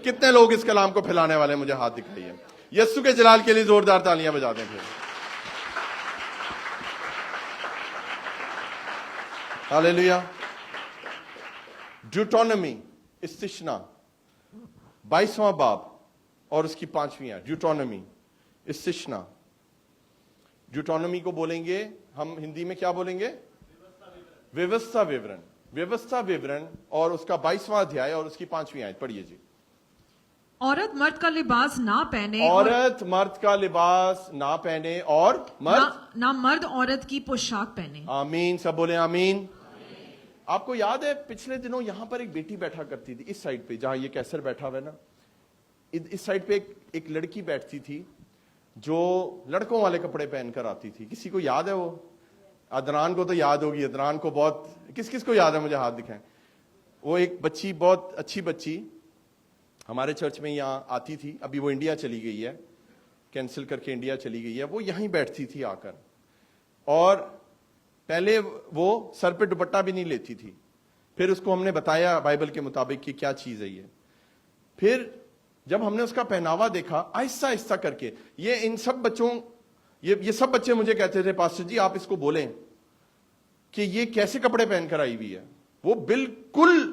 کتنے لوگ اس کلام کو پھیلانے والے مجھے ہاتھ دکھائیے. یسوع کے جلال کے لیے زوردار تالیاں بجا دیں پھر. ہاللیلویا. ڈیوٹرونومی, استثنا 22واں باب اور اس کی 5ویں آیت. ڈیوٹرونومی, استثنا. ڈیوٹرونومی کو بولیں گے ہم ہندی میں کیا بولیں گے؟ ویوستھا وورن. ویوستھا وورن اور اس کا 22واں ادھیائے اور اس کی 5ویں آیت پڑھیے جی. عورت مرد کا لباس نہ پہنے, عورت مرد کا لباس نہ پہنے, اور نہ مرد عورت کی پوشاک پہنے. آمین. سب بولیں آمین. آپ کو یاد ہے پچھلے دنوں یہاں پر ایک بیٹی بیٹھا کرتی تھی اس سائڈ پہ, جہاں یہ کیسر بیٹھا ہوا ہے نا, اس سائڈ پہ ایک لڑکی بیٹھتی تھی جو لڑکوں والے کپڑے پہن کر آتی تھی. کسی کو یاد ہے وہ؟ ادنان کو تو یاد ہوگی. ادنان کو بہت, کس کو یاد ہے مجھے ہاتھ دکھائیں. وہ ایک بچی, بہت اچھی بچی ہمارے چرچ میں یہاں آتی تھی. ابھی وہ انڈیا چلی گئی ہے, کینسل کر کے انڈیا چلی گئی ہے. وہ یہیں بیٹھتی تھی آ کر, اور پہلے وہ سر پہ دوپٹہ بھی نہیں لیتی تھی. پھر اس کو ہم نے بتایا بائبل کے مطابق کہ کیا چیز ہے یہ. پھر جب ہم نے اس کا پہناوا دیکھا آہستہ آہستہ کر کے, یہ سب بچے مجھے کہتے تھے پاسٹر جی آپ اس کو بولیں کہ یہ کیسے کپڑے پہن کر آئی ہوئی ہے. وہ بالکل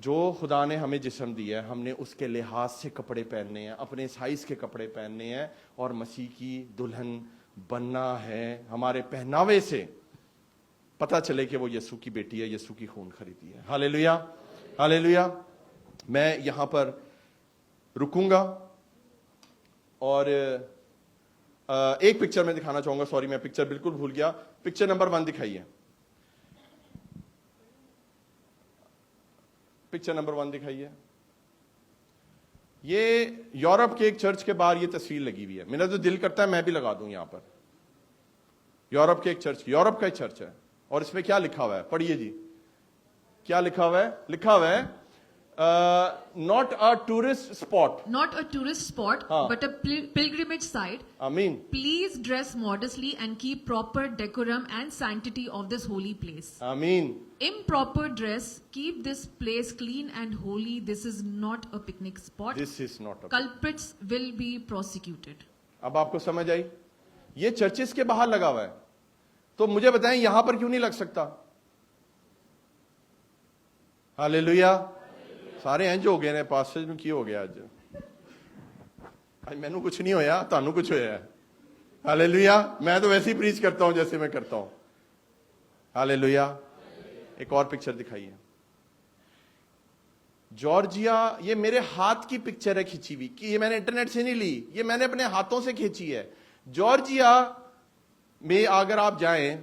جو خدا نے ہمیں جسم دیا ہے ہم نے اس کے لحاظ سے کپڑے پہننے ہیں, اپنے سائز کے کپڑے پہننے ہیں, اور مسیح کی دلہن بننا ہے. ہمارے پہناوے سے پتہ چلے کہ وہ یسوع کی بیٹی ہے, یسوع کی خون خریدی ہے. ہاللیلویا, ہاللیلویا. میں یہاں پر رکوں گا اور ایک پکچر میں دکھانا چاہوں گا. سوری, میں پکچر بالکل بھول گیا. پکچر نمبر 1 دکھائیے. پکچر نمبر 1 دکھائیے. یہ یورپ کے ایک چرچ کے باہر یہ تصویر لگی ہوئی ہے. میرا تو دل کرتا ہے میں بھی لگا دوں یہاں پر. یورپ کے ایک چرچ, یورپ کا ایک چرچ ہے, اور اس میں کیا لکھا ہوا ہے, پڑھیے جی. کیا لکھا ہوا ہے؟ لکھا ہوا ہے not a tourist spot. Not a tourist spot, but a pilgrimage site. Amen. Please dress modestly and keep proper decorum and sanctity of this holy place. Amen. Improper dress, keep this place clean and holy. This is not a picnic spot. This is not a. Culprits will be prosecuted. اب آپ کو سمجھ آئی؟ یہ churches کے باہر لگا ہوا ہے, تو مجھے بتائیں یہاں پر کیوں نہیں لگ سکتا؟ ہاللیلویا. سارے انج ہو گئے نے, پاسٹر نو کی ہو گیا اج مینوں کچھ نہیں ہویا, تانوں کچھ ہویا ہے. ہاللیلویا. میں تو ویسے ہی پریچ کرتا ہوں جیسے میں کرتا ہوں. ہاللیلویا. ایک اور پکچر دکھائیے. جارجیا, یہ میرے ہاتھ کی پکچر ہے کھینچی ہوئی, کہ یہ میں نے انٹرنیٹ سے نہیں لی, یہ میں نے اپنے ہاتھوں سے کھینچی ہے. جارجیا میں اگر آپ جائیں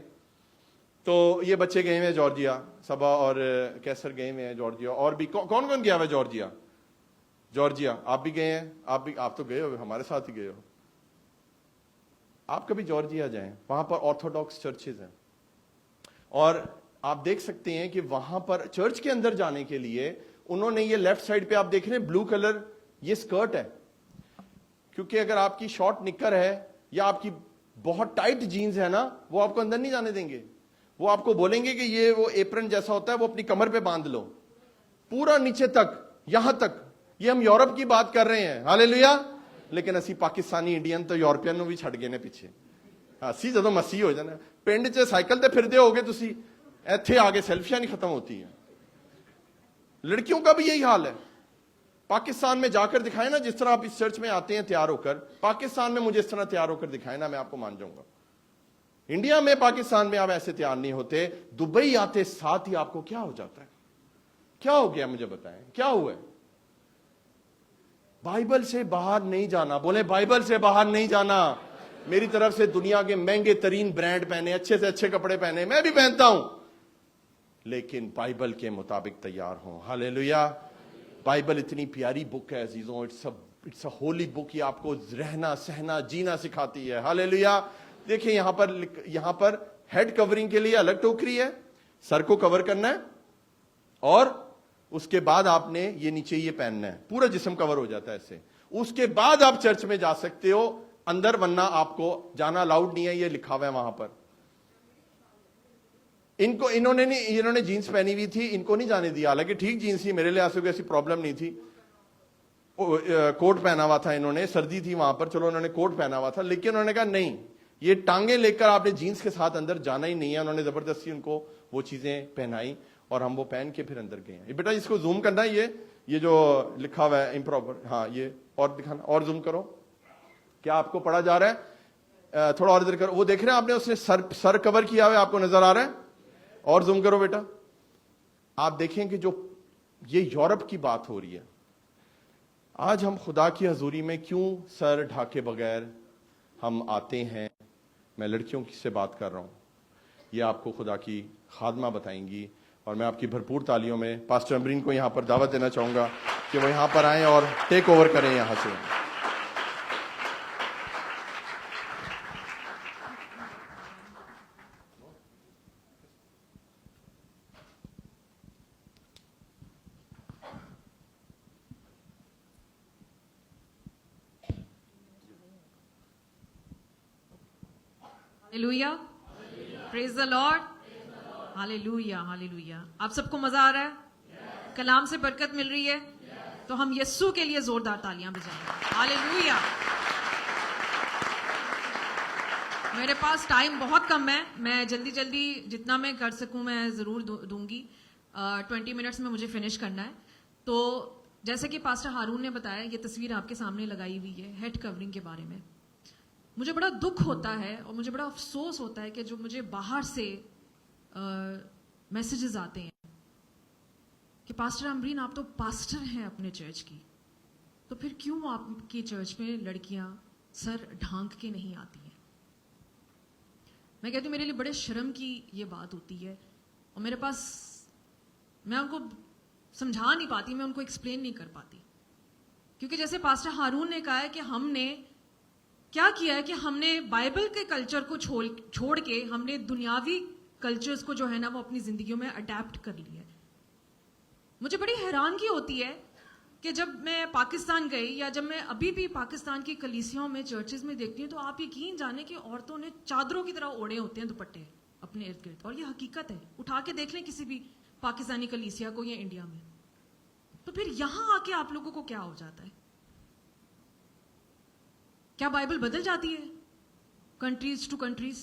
تو یہ بچے گئے ہوئے ہیں جارجیا, سبا اور کیسر گئے ہوئے ہیں جارجیا, اور بھی کون کون گیا ہوا ہے جارجیا؟ جارجیا آپ بھی گئے ہیں, آپ تو گئے ہو, ہمارے ساتھ ہی گئے ہو. آپ کبھی جارجیا جائیں, وہاں پر آرتھوڈاکس چرچز ہیں, اور آپ دیکھ سکتے ہیں کہ وہاں پر چرچ کے اندر جانے کے لیے انہوں نے یہ لیفٹ سائڈ پہ آپ دیکھ رہے ہیں بلو کلر, یہ اسکرٹ ہے, کیونکہ اگر آپ کی شارٹ نکر ہے یا آپ کی بہت ٹائٹ جینز ہے نا, وہ آپ کو اندر نہیں جانے دیں گے. وہ آپ کو بولیں گے کہ یہ وہ ایپرن جیسا ہوتا ہے, وہ اپنی کمر پہ باندھ لو پورا نیچے تک, یہاں تک. یہ ہم یورپ کی بات کر رہے ہیں. ہاللیلویا. لیکن اسی پاکستانی انڈین تو یورپین نو بھی چھڑ گئے نے پیچھے. اسی جدوں مسیح ہو جانا, پنڈ 'ਚ سائیکل تے پھردے ہوگے تسی, ایتھے آگے سیلفیاں نہیں ختم ہوتی ہیں. لڑکیوں کا بھی یہی حال ہے. پاکستان میں جا کر دکھائیں نا, جس طرح آپ اس چرچ میں آتے ہیں تیار ہو کر, پاکستان میں مجھے اس طرح تیار ہو کر دکھائیں نا, میں آپ کو مان جاؤں گا. انڈیا میں, پاکستان میں آپ ایسے تیار نہیں ہوتے. دبئی آتے ساتھ ہی آپ کو کیا ہو جاتا ہے؟ کیا ہو گیا مجھے بتائیں, کیا ہوا ہے؟ بائبل سے باہر نہیں جانا. بولے بائبل سے باہر نہیں جانا. میری طرف سے دنیا کے مہنگے ترین برانڈ پہنے, اچھے سے اچھے کپڑے پہنے, میں بھی پہنتا ہوں, لیکن بائبل کے مطابق تیار ہوں. ہاللیلویا. بائبل اتنی پیاری بک ہے عزیزوں, اٹس اے ہولی بک. یہ آپ کو رہنا سہنا جینا سکھاتی ہے. ہاللیلویا. دیکھیں یہاں پر ہیڈ کورنگ کے لیے الگ ٹوکری ہے, سر کو کور کرنا ہے, اور اس کے بعد آپ نے یہ نیچے یہ پہننا ہے, پورا جسم کور ہو جاتا ہے ایسے. اس کے بعد آپ چرچ میں جا سکتے ہو اندر, ورنہ آپ کو جانا الاؤڈ نہیں ہے. یہ لکھا ہوا ہے وہاں پر. انہوں نے جینس پہنی ہوئی تھی, ان کو نہیں جانے دیا. حالانکہ ٹھیک جینس تھی, میرے لحاظ سے کوئی ایسی پرابلم نہیں تھی. کوٹ پہنا ہوا تھا انہوں نے, سردی تھی وہاں پر, چلو انہوں نے کوٹ پہنا ہوا تھا, لیکن انہوں نے کہا نہیں, یہ ٹانگیں لے کر آپ نے جینس کے ساتھ اندر جانا ہی نہیں ہے. انہوں نے زبردستی ان کو وہ چیزیں پہنائی, اور ہم وہ پہن کے پھر اندر گئے ہیں. بیٹا اس کو زوم کرنا ہے, یہ جو لکھا ہوا ہے امپراپر, ہاں یہ اور دکھانا, اور زوم کرو. کیا آپ کو پڑھا جا رہا ہے؟ تھوڑا اور ادھر کرو. وہ دیکھ رہے ہیں آپ نے, اس نے سر کور کیا ہوا ہے, آپ کو نظر آ رہا ہے؟ اور زوم کرو بیٹا. آپ دیکھیں کہ جو یہ یورپ کی بات ہو رہی ہے, آج ہم خدا کی حضوری میں کیوں سر ڈھاکے بغیر ہم آتے ہیں. میں لڑکیوں سے بات کر رہا ہوں, یہ آپ کو خدا کی خادمہ بتائیں گی, اور میں آپ کی بھرپور تالیوں میں پاسٹر امبرین کو یہاں پر دعوت دینا چاہوں گا کہ وہ یہاں پر آئیں اور ٹیک اوور کریں یہاں سے. Hallelujah. Praise the Lord. Hallelujah. Hallelujah. آپ سب کو مزہ آ رہا ہے؟ کلام سے برکت مل رہی ہے؟ تو ہم یسوع کے لیے زوردار تالیاں بجائیں گے. Hallelujah. میرے پاس ٹائم بہت کم ہے, میں جلدی جتنا میں کر سکوں میں ضرور دوں گی. 20 منٹس میں مجھے فنش کرنا ہے. تو جیسے کہ پاسٹر ہارون نے بتایا, یہ تصویر آپ کے سامنے لگائی ہوئی ہے ہیڈ کورنگ کے بارے میں. مجھے بڑا دکھ ہوتا ہے اور مجھے بڑا افسوس ہوتا ہے کہ جو مجھے باہر سے میسیجز آتے ہیں کہ پاسٹر امبرین آپ تو پاسٹر ہیں اپنے چرچ کی, تو پھر کیوں آپ کی چرچ میں لڑکیاں سر ڈھانک کے نہیں آتی ہیں. میں کہتی ہوں میرے لیے بڑے شرم کی یہ بات ہوتی ہے, اور میرے پاس, میں ان کو سمجھا نہیں پاتی, میں ان کو ایکسپلین نہیں کر پاتی. کیونکہ جیسے پاسٹر ہارون نے کہا ہے کہ ہم نے کیا کیا ہے کہ ہم نے بائبل کے کلچر کو چھوڑ کے ہم نے دنیاوی کلچرز کو جو ہے نا وہ اپنی زندگیوں میں اڈیپٹ کر لیا ہے. مجھے بڑی حیرانگی ہوتی ہے کہ جب میں پاکستان گئی یا جب میں ابھی بھی پاکستان کی کلیسیوں میں چرچز میں دیکھتی ہوں, تو آپ یقین جانے کہ عورتوں نے چادروں کی طرح اوڑھے ہوتے ہیں دوپٹے اپنے ارد گرد, اور یہ حقیقت ہے. اٹھا کے دیکھ لیں کسی بھی پاکستانی کلیسیا کو یا انڈیا میں. تو پھر یہاں آ کے آپ لوگوں کو کیا ہو جاتا ہے؟ کیا بائبل بدل جاتی ہے کنٹریز ٹو کنٹریز؟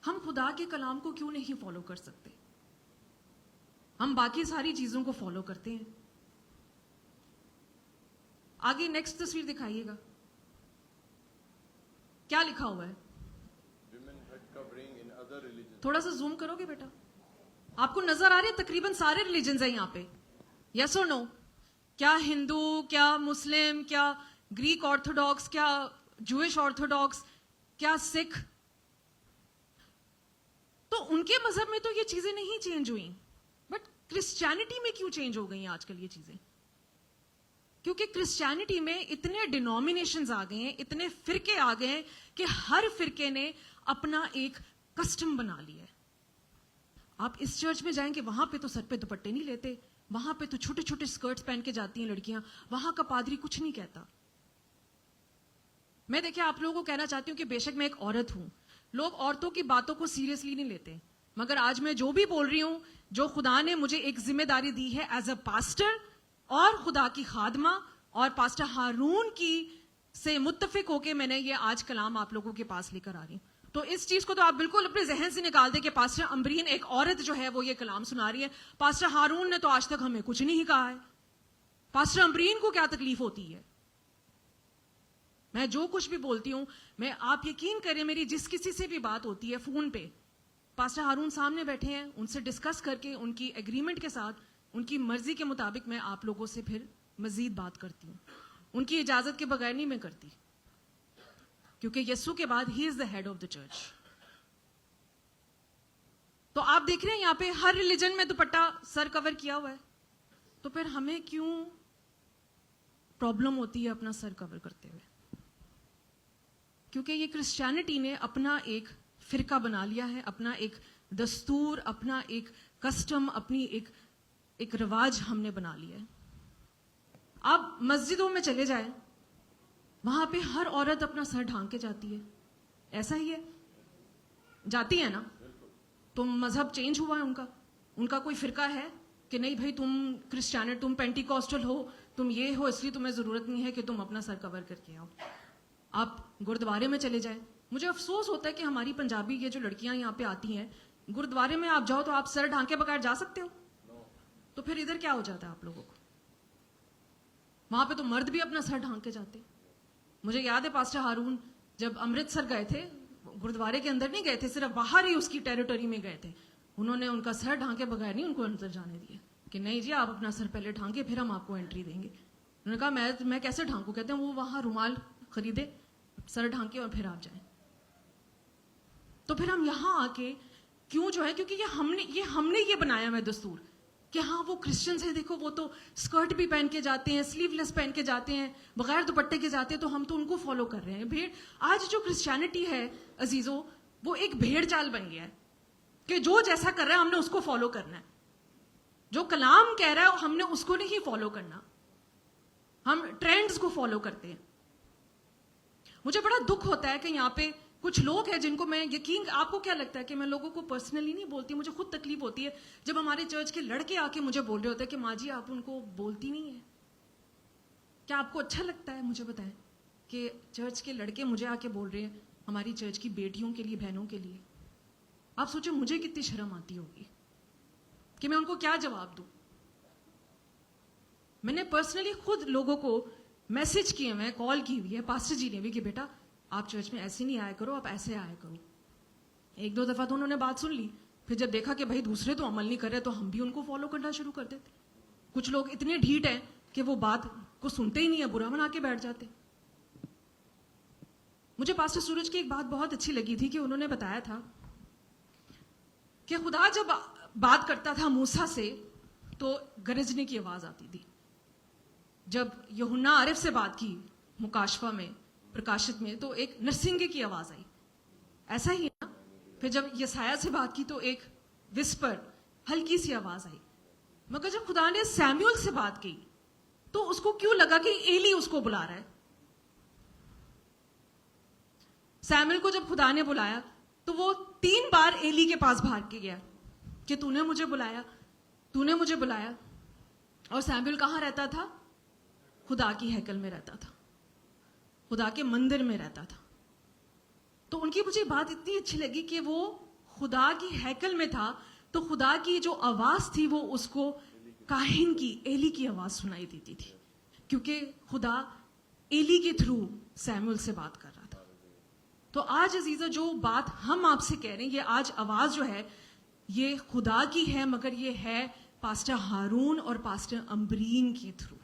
ہم خدا کے کلام کو کیوں نہیں فالو کر سکتے؟ ہم باقی ساری چیزوں کو فالو کرتے ہیں. آگے نیکسٹ تصویر دکھائیے گا, کیا لکھا ہوا ہے؟ تھوڑا سا زوم کرو گے بیٹا, آپ کو نظر آ رہے ہیں تقریباً سارے ریلیجنز ہیں یہاں پہ, یس اور نو؟ کیا ہندو, کیا مسلم, کیا گریک آرتھوڈاکس, کیا جوئش آرتھوڈاکس, کیا سکھ؟ تو ان کے مذہب میں تو یہ چیزیں نہیں چینج ہوئیں, بٹ کرسچینٹی میں کیوں چینج ہو گئی ہیں آج کل یہ چیزیں؟ کیونکہ کرسچینٹی میں اتنے ڈینومینیشنز آ گئے ہیں, اتنے فرقے آ گئے ہیں کہ ہر فرقے نے اپنا ایک کسٹم بنا لیا ہے. آپ اس چرچ میں جائیں کہ وہاں پہ تو سر پہ دوپٹے نہیں لیتے, وہاں پہ تو چھوٹے چھوٹے اسکرٹس پہن کے جاتی ہیں لڑکیاں, وہاں کا پادری کچھ نہیں کہتا. میں دیکھیں آپ لوگوں کو کہنا چاہتی ہوں کہ بے شک میں ایک عورت ہوں, لوگ عورتوں کی باتوں کو سیریسلی نہیں لیتے, مگر آج میں جو بھی بول رہی ہوں, جو خدا نے مجھے ایک ذمہ داری دی ہے ایز اے پاسٹر اور خدا کی خادمہ اور پاسٹر ہارون کی سے متفق ہو کے میں نے یہ آج کلام آپ لوگوں کے پاس لے کر آ رہی ہوں. تو اس چیز کو تو آپ بالکل اپنے ذہن سے نکال دیں کہ پاسٹر امبرین ایک عورت جو ہے وہ یہ کلام سنا رہی ہے. پاسٹر ہارون نے تو آج تک ہمیں کچھ نہیں کہا ہے. پاسٹر امبرین کو کیا تکلیف ہوتی ہے؟ میں جو کچھ بھی بولتی ہوں, میں آپ یقین کریں میری جس کسی سے بھی بات ہوتی ہے فون پہ, پاسٹر ہارون سامنے بیٹھے ہیں, ان سے ڈسکس کر کے ان کی ایگریمنٹ کے ساتھ ان کی مرضی کے مطابق میں آپ لوگوں سے پھر مزید بات کرتی ہوں. ان کی اجازت کے بغیر نہیں میں کرتی, کیونکہ یسوع کے بعد ہی is the head of the church. تو آپ دیکھ رہے ہیں یہاں پہ ہر ریلیجن میں دوپٹہ سر کور کیا ہوا ہے, تو پھر ہمیں کیوں پرابلم ہوتی ہے اپنا سر کور کرتے ہوئے؟ کیونکہ یہ کرسچینٹی نے اپنا ایک فرقہ بنا لیا ہے, اپنا ایک دستور, اپنا ایک کسٹم, اپنی ایک رواج ہم نے بنا لیا ہے. آپ مسجدوں میں چلے جائیں, وہاں پہ ہر عورت اپنا سر ڈھانک کے جاتی ہے, ایسا ہی ہے, جاتی ہے نا؟ تو مذہب چینج ہوا ہے ان کا کوئی فرقہ ہے کہ نہیں بھائی تم کرسچینٹ, تم پینٹیکوسٹل ہو, تم یہ ہو, اس لیے تمہیں ضرورت نہیں ہے کہ تم اپنا سر کور کر کے آؤ. آپ گردوارے میں چلے جائیں, مجھے افسوس ہوتا ہے کہ ہماری پنجابی یہ جو لڑکیاں یہاں پہ آتی ہیں, گردوارے میں آپ جاؤ تو آپ سر ڈھانکے بغیر جا سکتے ہو؟ تو پھر ادھر کیا ہو جاتا ہے آپ لوگوں کو؟ وہاں پہ تو مرد بھی اپنا سر ڈھانک کے جاتے. مجھے یاد ہے پاسٹر ہارون جب امرتسر گئے تھے, گردوارے کے اندر نہیں گئے تھے, صرف باہر ہی اس کی ٹیریٹری میں گئے تھے, انہوں نے ان کا سر ڈھانکے بغیر نہیں ان کو اندر جانے دیا کہ نہیں جی آپ اپنا سر پہلے ڈھانکے پھر ہم آپ کو انٹری دیں گے. انہوں نے کہا میں کیسے ڈھانکوں؟ کہتے ہیں وہ وہاں رومال خریدے, سر ڈھانکے اور پھر آپ جائیں. تو پھر ہم یہاں آ کے کیوں جو ہے, کیونکہ ہم نے یہ بنایا ہے دستور کہ ہاں وہ کرسچنز ہیں, دیکھو وہ تو اسکرٹ بھی پہن کے جاتے ہیں, سلیو لیس پہن کے جاتے ہیں, بغیر دوپٹے کے جاتے ہیں, تو ہم تو ان کو فالو کر رہے ہیں. بھیڑ آج جو کرسچینٹی ہے عزیزو, وہ ایک بھیڑ چال بن گیا ہے کہ جو جیسا کر رہا ہے ہم نے اس کو فالو کرنا ہے, جو کلام کہہ رہا ہے ہم نے اس کو نہیں فالو کرنا, ہم ٹرینڈز کو فالو کرتے ہیں. مجھے بڑا دکھ ہوتا ہے کہ یہاں پہ کچھ لوگ ہیں جن کو میں یقین, آپ کو کیا لگتا ہے کہ میں لوگوں کو پرسنلی نہیں بولتی, مجھے خود تکلیف ہوتی ہے جب ہمارے چرچ کے لڑکے آ کے مجھے بول رہے ہوتے ہیں کہ ماں جی آپ ان کو بولتی نہیں ہیں. کیا آپ کو اچھا لگتا ہے؟ مجھے بتائیں کہ چرچ کے لڑکے مجھے آ کے بول رہے ہیں ہماری چرچ کی بیٹیوں کے لیے, بہنوں کے لیے. آپ سوچو مجھے کتنی شرم آتی ہوگی. کہ میں ان کو کیا جواب دوں. میں نے پرسنلی خود لوگوں کو میسج کیے ہوئے, کال کی ہوئی ہے, پاسٹر جی نے بھی, کہ بیٹا آپ چرچ میں ایسے نہیں آیا کرو, آپ ایسے آیا کرو. ایک دو دفعہ تو انہوں نے بات سن لی, پھر جب دیکھا کہ بھائی دوسرے تو عمل نہیں کر رہے تو ہم بھی ان کو فالو کرنا شروع کر دیتے. کچھ لوگ اتنے ڈھیٹ ہیں کہ وہ بات کو سنتے ہی نہیں ہیں, برا بنا کے بیٹھ جاتے. مجھے پاسٹر سورج کی ایک بات بہت اچھی لگی تھی کہ انہوں نے بتایا تھا کہ خدا جب بات کرتا تھا موسیٰ سے تو گرجنے کی آواز آتی تھی. جب یوحنا عارف سے بات کی مکاشفہ میں, پرکاشت میں, تو ایک نرسنگے کی آواز آئی. ایسا ہی ہے نا. پھر جب یسایہ سے بات کی تو ایک وسپر, ہلکی سی آواز آئی. مگر جب خدا نے سیموئل سے بات کی تو اس کو کیوں لگا کہ ایلی اس کو بلا رہا ہے. سیموئل کو جب خدا نے بلایا تو وہ 3 بار ایلی کے پاس بھاگ کے گیا کہ تو نے مجھے بلایا, تو نے مجھے بلایا. اور سیموئل کہاں رہتا تھا؟ خدا کی ہیکل میں رہتا تھا, خدا کے مندر میں رہتا تھا. تو ان کی مجھے بات اتنی اچھی لگی کہ وہ خدا کی ہیکل میں تھا تو خدا کی جو آواز تھی وہ اس کو کاہن کی, ایلی کی آواز سنائی دیتی تھی, کیونکہ خدا ایلی کے تھرو سیموئل سے بات کر رہا تھا. تو آج عزیزہ جو بات ہم آپ سے کہہ رہے ہیں, یہ آج آواز جو ہے یہ خدا کی ہے, مگر یہ ہے پاسٹر ہارون اور پاسٹر امبرین کے تھرو.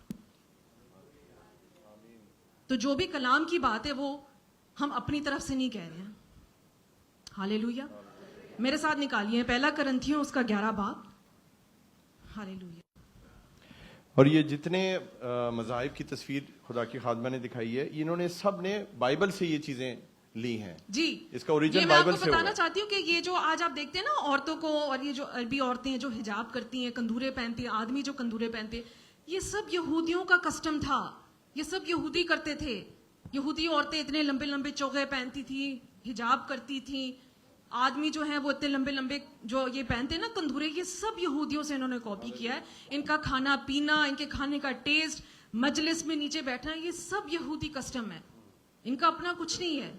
تو جو بھی کلام کی بات ہے وہ ہم اپنی طرف سے نہیں کہہ رہے ہیں. ہالےلویا. میرے ساتھ نکالیے 1 کرنتھیوں اس کا 11 باب. ہالےلویا. اور یہ جتنے مذاہب کی تصویر خدا کی خادمہ نے دکھائی ہے, انہوں نے سب نے بائبل سے یہ چیزیں لی ہیں. جی, اس کا اوریجن یہ میں آپ بائبل کو سے ہوا. بتانا چاہتی ہوں کہ یہ جو آج آپ دیکھتے ہیں نا عورتوں کو, اور یہ جو عربی عورتیں ہیں جو حجاب کرتی ہیں, کندورے پہنتی ہیں, آدمی جو کندورے پہنتے ہیں, یہ سب یہودیوں کا کسٹم تھا. یہ سب یہودی کرتے تھے. یہودی عورتیں اتنے لمبے لمبے چوغے پہنتی تھیں, حجاب کرتی تھیں. آدمی جو ہیں وہ اتنے لمبے لمبے جو یہ پہنتے ہیں نا کندورے, یہ سب یہودیوں سے انہوں نے کاپی کیا ہے. ان کا کھانا پینا, ان کے کھانے کا ٹیسٹ, مجلس میں نیچے بیٹھنا, یہ سب یہودی کسٹم ہے. ان کا اپنا کچھ نہیں ہے.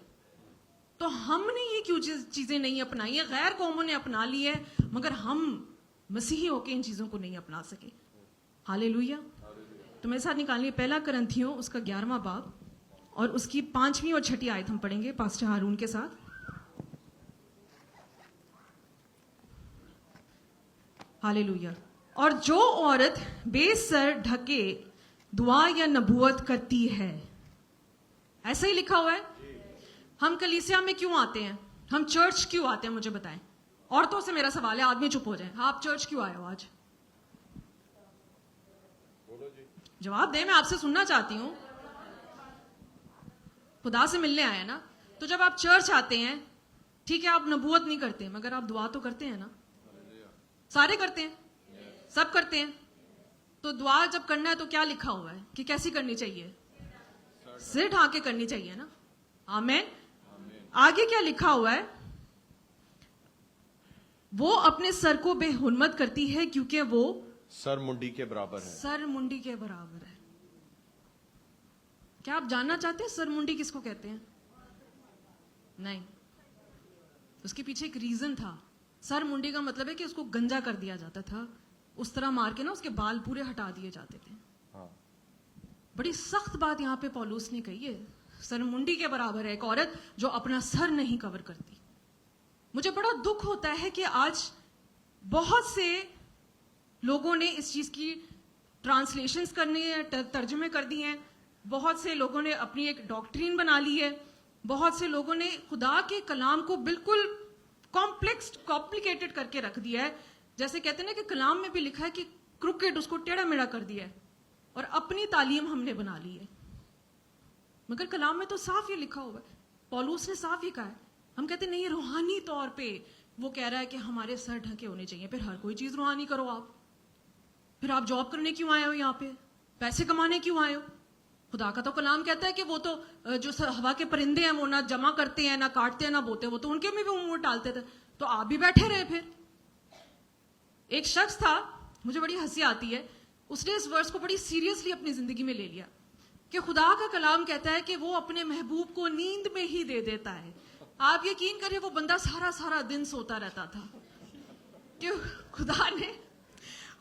تو ہم نے یہ کیوں چیزیں نہیں اپنائی ہیں؟ غیر قوموں نے اپنا لی ہے, مگر ہم مسیحی ہو کے ان چیزوں کو نہیں اپنا سکے. ہالےلویا. تو میرے ساتھ نکالیے 1 کرنتھیوں اس کا 11واں باب اور اس کی 5ویں اور 6ٹھی آیت ہم پڑھیں گے پاسٹر ہارون کے ساتھ. ہالےلویا. اور جو عورت بے سر ڈھکے دعا یا نبوت کرتی ہے, ایسا ہی لکھا ہوا ہے. ہم کلیسیا میں کیوں آتے ہیں؟ ہم چرچ کیوں آتے ہیں؟ مجھے بتائیں. عورتوں سے میرا سوال ہے, آدمی چپ ہو جائیں. آپ چرچ کیوں آئے ہو آج؟ جواب دیں, میں آپ سے سننا چاہتی ہوں. خدا سے ملنے آئے نا. تو جب آپ چرچ آتے ہیں, ٹھیک ہے آپ نبوت نہیں کرتے مگر آپ دعا تو کرتے ہیں نا. سارے کرتے ہیں, سب کرتے ہیں. تو دعا جب کرنا ہے تو کیا لکھا ہوا ہے کہ کیسی کرنی چاہیے؟ سر ڈھانک کے کرنی چاہیے نا. آمین. آگے کیا لکھا ہوا ہے؟ وہ اپنے سر کو بے حرمت کرتی ہے کیونکہ وہ سر منڈی کے برابر ہے. سر منڈی کے برابر ہے. کیا آپ جاننا چاہتے ہیں سر منڈی کس کو کہتے ہیں؟ نہیں. اس کے پیچھے ایک ریزن تھا. سر منڈی کا مطلب ہے کہ اس کو گنجا کر دیا جاتا تھا, اس طرح مار کے نا اس کے بال پورے ہٹا دیے جاتے تھے. بڑی سخت بات یہاں پہ پولوس نے کہی ہے. سر منڈی کے برابر ہے ایک عورت جو اپنا سر نہیں کور کرتی. مجھے بڑا دکھ ہوتا ہے کہ آج بہت سے لوگوں نے اس چیز کی ٹرانسلیشنز کرنی ہے, ترجمے کر دی ہیں. بہت سے لوگوں نے اپنی ایک ڈاکٹرین بنا لی ہے. بہت سے لوگوں نے خدا کے کلام کو بالکل کمپلیکیٹڈ کر کے رکھ دیا ہے. جیسے کہتے ہیں نا کہ کلام میں بھی لکھا ہے کہ کرکٹ, اس کو ٹیڑھا میڑھا کر دیا ہے اور اپنی تعلیم ہم نے بنا لی ہے. مگر کلام میں تو صاف یہ لکھا ہوا ہے, پولوس نے صاف یہ کہا ہے. ہم کہتے ہیں نہیں, روحانی طور پہ وہ کہہ رہا ہے کہ ہمارے سر ڈھکے ہونے چاہیے. پھر ہر کوئی چیز روحانی کرو آپ. پھر آپ جاب کرنے کیوں آئے ہو یہاں پہ؟ پیسے کمانے کیوں آئے ہو؟ خدا کا تو کلام کہتا ہے کہ وہ تو جو ہوا کے پرندے ہیں وہ نہ جمع کرتے ہیں, نہ کاٹتے ہیں, نہ بوتے, وہ تو ان کے میں بھی منہ ڈالتے تھے. تو آپ بھی بیٹھے رہے. پھر ایک شخص تھا, مجھے بڑی ہنسی آتی ہے, اس نے اس ورس کو بڑی سیریسلی اپنی زندگی میں لے لیا کہ خدا کا کلام کہتا ہے کہ وہ اپنے محبوب کو نیند میں ہی دے دیتا ہے. آپ یقین کریں وہ بندہ سارا دن سوتا رہتا تھا کہ خدا نے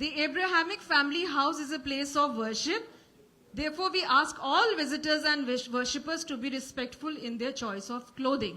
The Abrahamic family house is a place of worship. Therefore, we ask all visitors and worshippers to be respectful in their choice of clothing.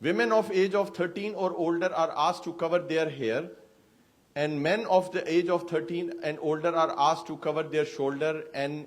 Women of age of 13 or older are asked to cover their hair, and men of the age of 13 and older are asked to cover their shoulder and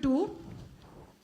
2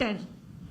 10।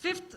5th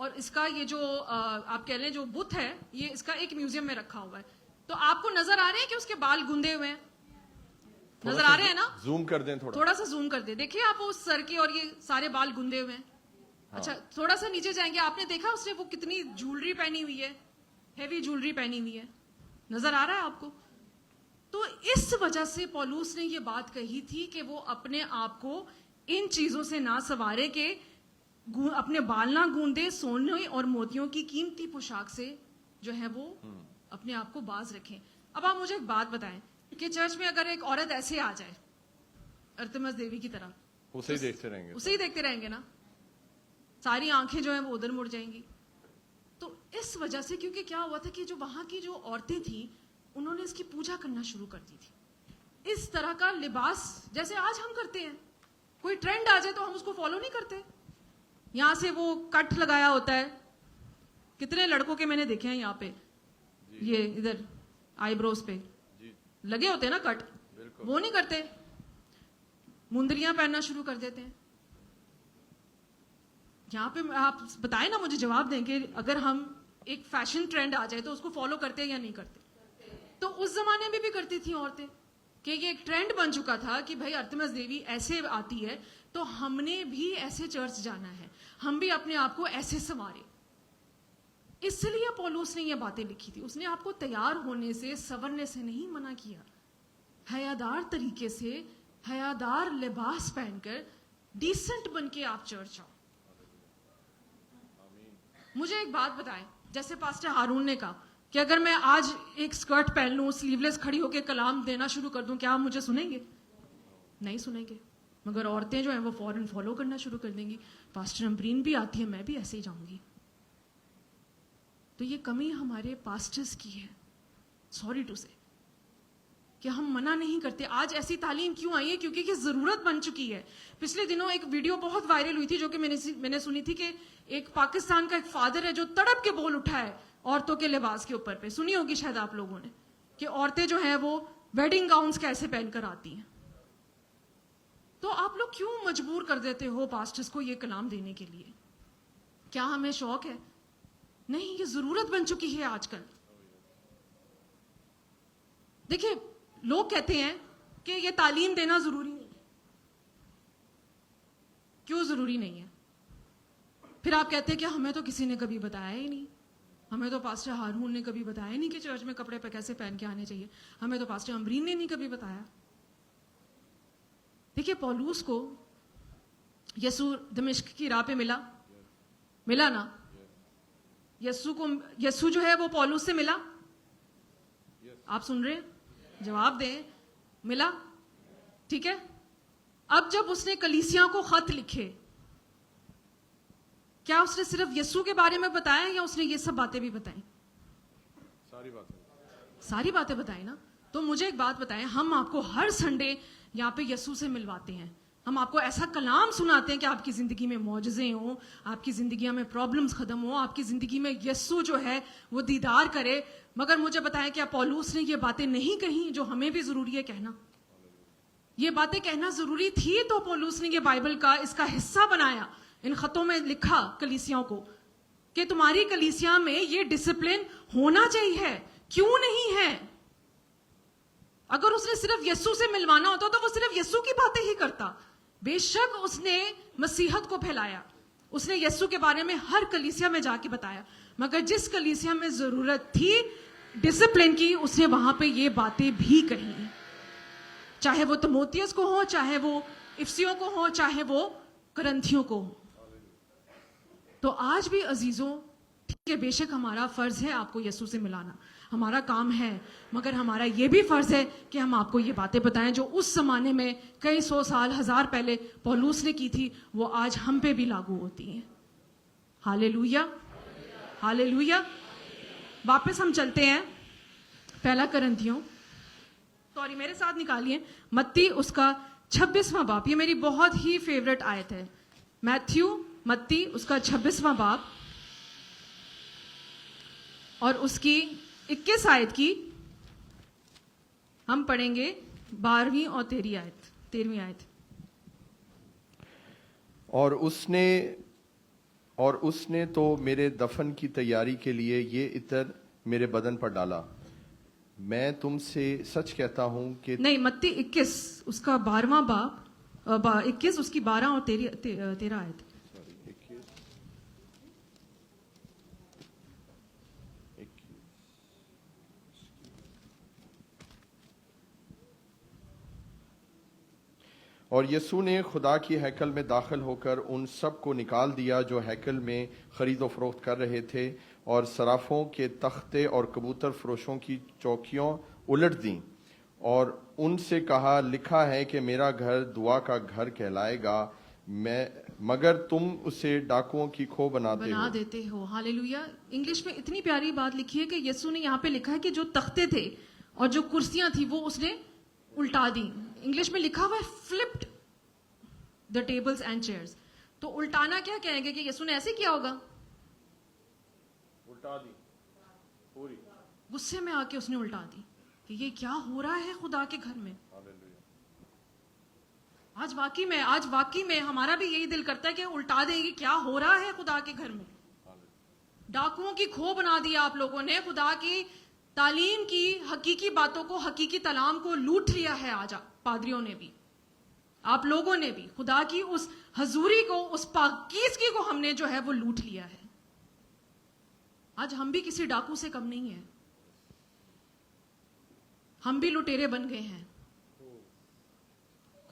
اور اس کا یہ جو آپ کہہ لیں جو بت ہے یہ اس کا ایک میوزیم میں رکھا ہوا ہے. تو آپ کو نظر آ رہے ہیں کہ اس کے بال گندے ہوئے ہیں؟ نظر آ رہے ہیں نا؟ زوم کر دیں تھوڑا سا زوم کر دیں. دیکھیے آپ اس سر کے اور یہ سارے بال گندے ہوئے ہیں. اچھا تھوڑا سا نیچے جائیں گے. آپ نے دیکھا اس نے وہ کتنی جولری پہنی ہوئی ہے, ہیوی جولری پہنی ہوئی ہے. نظر آ رہا ہے آپ کو؟ تو اس وجہ سے پولوس نے یہ بات کہی تھی کہ وہ اپنے آپ کو ان چیزوں سے نہ سنوارے کہ اپنے بال نہ گوندے, سونے اور موتیوں کی قیمتی پوشاک سے جو ہے وہ اپنے آپ کو باز رکھیں. اب آپ مجھے ایک بات بتائیں کہ چرچ میں اگر ایک عورت ایسے آ جائے ارتمس دیوی کی طرح, اسے ہی دیکھتے رہیں گے نا, ساری آنکھیں جو ہیں وہ ادھر مڑ جائیں گی. تو اس وجہ سے کیونکہ کیا ہوا تھا کہ جو وہاں کی جو عورتیں تھیں انہوں نے اس کی پوجا کرنا شروع کر دی تھی. اس طرح کا لباس جیسے آج ہم کرتے ہیں, کوئی ٹرینڈ آ جائے تو ہم اس کو فالو نہیں کرتے. یہاں سے وہ کٹ لگایا ہوتا ہے, کتنے لڑکوں کے میں نے دیکھے ہیں یہاں پہ, یہ ادھر آئی بروز پہ لگے ہوتے ہیں نا کٹ, وہ نہیں کرتے, مندریاں پہننا شروع کر دیتے ہیں. یہاں پہ آپ بتائیں نا, مجھے جواب دیں کہ اگر ہم ایک فیشن ٹرینڈ آ جائے تو اس کو فالو کرتے ہیں یا نہیں کرتے؟ تو اس زمانے میں بھی کرتی تھیں عورتیں کہ یہ ایک ٹرینڈ بن چکا تھا کہ بھائی ارتمس دیوی ایسے آتی ہے تو ہم نے بھی ایسے چرچ جانا ہے, ہم بھی اپنے آپ کو ایسے سنوارے. اس لیے پولوس نے یہ باتیں لکھی تھی. اس نے آپ کو تیار ہونے سے, سنورنے سے نہیں منع کیا. حیادار طریقے سے, حیادار لباس پہن کر, ڈیسنٹ بن کے آپ چرچ آؤ. مجھے ایک بات بتائیں, جیسے پاسٹر ہارون نے کہا کہ اگر میں آج ایک سکرٹ پہن لوں, سلیو لیس کھڑی ہو کے کلام دینا شروع کر دوں, کیا آپ مجھے سنیں گے؟ نہیں سنیں گے. مگر عورتیں جو ہیں وہ فوراً فالو کرنا شروع کر دیں گی. پاسٹر امبرین بھی آتی ہے, میں بھی ایسے ہی جاؤں گی. تو یہ کمی ہمارے پاسٹرز کی ہے, سوری ٹو سے, کہ ہم منع نہیں کرتے. آج ایسی تعلیم کیوں آئی ہے؟ کیونکہ یہ ضرورت بن چکی ہے. پچھلے دنوں ایک ویڈیو بہت وائرل ہوئی تھی جو کہ میں نے سنی تھی کہ ایک پاکستان کا ایک فادر ہے جو تڑپ کے بول اٹھا ہے عورتوں کے لباس کے اوپر پہ. سنی ہوگی شاید آپ لوگوں نے کہ عورتیں جو ہیں وہ ویڈنگ گاؤنز کیسے پہن کر آتی ہیں. تو آپ لوگ کیوں مجبور کر دیتے ہو پاسٹرز کو یہ کلام دینے کے لیے؟ کیا ہمیں شوق ہے؟ نہیں, یہ ضرورت بن چکی ہے آج کل. دیکھیں لوگ کہتے ہیں کہ یہ تعلیم دینا ضروری نہیں. کیوں ضروری نہیں ہے؟ پھر آپ کہتے ہیں کہ ہمیں تو کسی نے کبھی بتایا ہی نہیں, ہمیں تو پاسٹر ہارون نے کبھی بتایا نہیں کہ چرچ میں کپڑے پہ کیسے پہن کے آنے چاہیے, ہمیں تو پاسٹر امبرین نے نہیں کبھی بتایا. دیکھیے پولوس کو یسوع دمشق کی راہ پہ ملا نا. یسوع جو ہے وہ پولوس سے ملا. آپ سن رہے ہیں؟ جواب دیں. ملا؟ ٹھیک ہے. اب جب اس نے کلیسیاں کو خط لکھے, کیا اس نے صرف یسوع کے بارے میں بتایا یا اس نے یہ سب باتیں بھی بتائیں؟ ساری باتیں بتائیں نا. تو مجھے ایک بات بتائیں, ہم آپ کو ہر سنڈے یہاں پہ یسوع سے ملواتے ہیں, ہم آپ کو ایسا کلام سناتے ہیں کہ آپ کی زندگی میں معجزے ہوں, آپ کی زندگی میں پرابلمز ختم ہوں, آپ کی زندگی میں یسوع جو ہے وہ دیدار کرے. مگر مجھے بتائیں کیا پولوس نے یہ باتیں نہیں کہیں جو ہمیں بھی ضروری ہے کہنا؟ یہ باتیں کہنا ضروری تھی تو پولوس نے یہ بائبل کا اس کا حصہ بنایا, ان خطوں میں لکھا کلیسیاں کو کہ تمہاری کلیسیاں میں یہ ڈسپلن ہونا چاہیے. کیوں نہیں ہے؟ اگر اس نے صرف یسوع سے ملوانا ہوتا تو وہ صرف یسوع کی باتیں ہی کرتا. بے شک اس نے مسیحت کو پھیلایا, اس نے یسوع کے بارے میں ہر کلیسیا میں جا کے بتایا, مگر جس کلیسیا میں ضرورت تھی ڈسپلن کی اس نے وہاں پہ یہ باتیں بھی کہی, چاہے وہ تموتیس کو ہو, چاہے وہ افسیوں کو ہو, چاہے وہ کرنتھیوں کو ہو. تو آج بھی عزیزوں, ٹھیک ہے بے شک ہمارا فرض ہے آپ کو یسوع سے ملانا, ہمارا کام ہے, مگر ہمارا یہ بھی فرض ہے کہ ہم آپ کو یہ باتیں بتائیں جو اس زمانے میں کئی سو سال, ہزار پہلے پولوس نے کی تھی, وہ آج ہم پہ بھی لاگو ہوتی ہیں. ہالےلویا, ہالےلویا. واپس ہم چلتے ہیں پہلا کرنتھیوں, سوری میرے ساتھ نکالیے, متی اس کا 26واں باب. یہ میری بہت ہی فیوریٹ آیت ہے. متی اس کا 26واں باب اور اس کی 21 آیت کی ہم پڑھیں گے 12ویں اور 13ویں آیت. اور اس نے اور اس نے تو میرے دفن کی تیاری کے لیے یہ عطر میرے بدن پر ڈالا. میں تم سے سچ کہتا ہوں کہ نہیں، متی 21 اس کا 12واں باب 21 اس کی 12 اور 13 آیت. اور یسوع نے خدا کی ہیکل میں داخل ہو کر ان سب کو نکال دیا جو ہیکل میں خرید و فروخت کر رہے تھے، اور صرافوں کے تختے اور کبوتر فروشوں کی چوکیوں الٹ دیں، اور ان سے کہا، لکھا ہے کہ میرا گھر دعا کا گھر کہلائے گا، مگر تم اسے ڈاکوؤں کی کھو بنا دیتے ہو. ہاللیلویا. انگلش میں اتنی پیاری بات لکھی ہے کہ یسوع نے یہاں پہ لکھا ہے کہ جو تختے تھے اور جو کرسیاں تھیں وہ اس نے الٹا دی. انگلش میں لکھا ہوا ہے فلپڈ دا ٹیبلز اینڈ چیئرز. تو الٹانا کیا کہیں گے کہ یسوع نے ایسے کیا ہوگا؟ الٹا دی پوری. غصے میں آ کے اس نے الٹا دی کہ یہ کیا ہو رہا ہے خدا کے گھر میں. آج واقعی میں ہمارا بھی یہی دل کرتا ہے کہ الٹا دیں گے، کیا ہو رہا ہے خدا کے گھر میں. ڈاکوؤں کی کھو بنا دیا آپ لوگوں نے. خدا کی تعلیم کی حقیقی باتوں کو، حقیقی کلام کو لوٹ لیا ہے. آج پادریوں نے بھی، آپ لوگوں نے بھی خدا کی اس حضوری کو، اس پاکیزگی کو ہم نے جو ہے وہ لوٹ لیا ہے. آج ہم بھی کسی ڈاکو سے کم نہیں ہیں، ہم بھی لٹیرے بن گئے ہیں.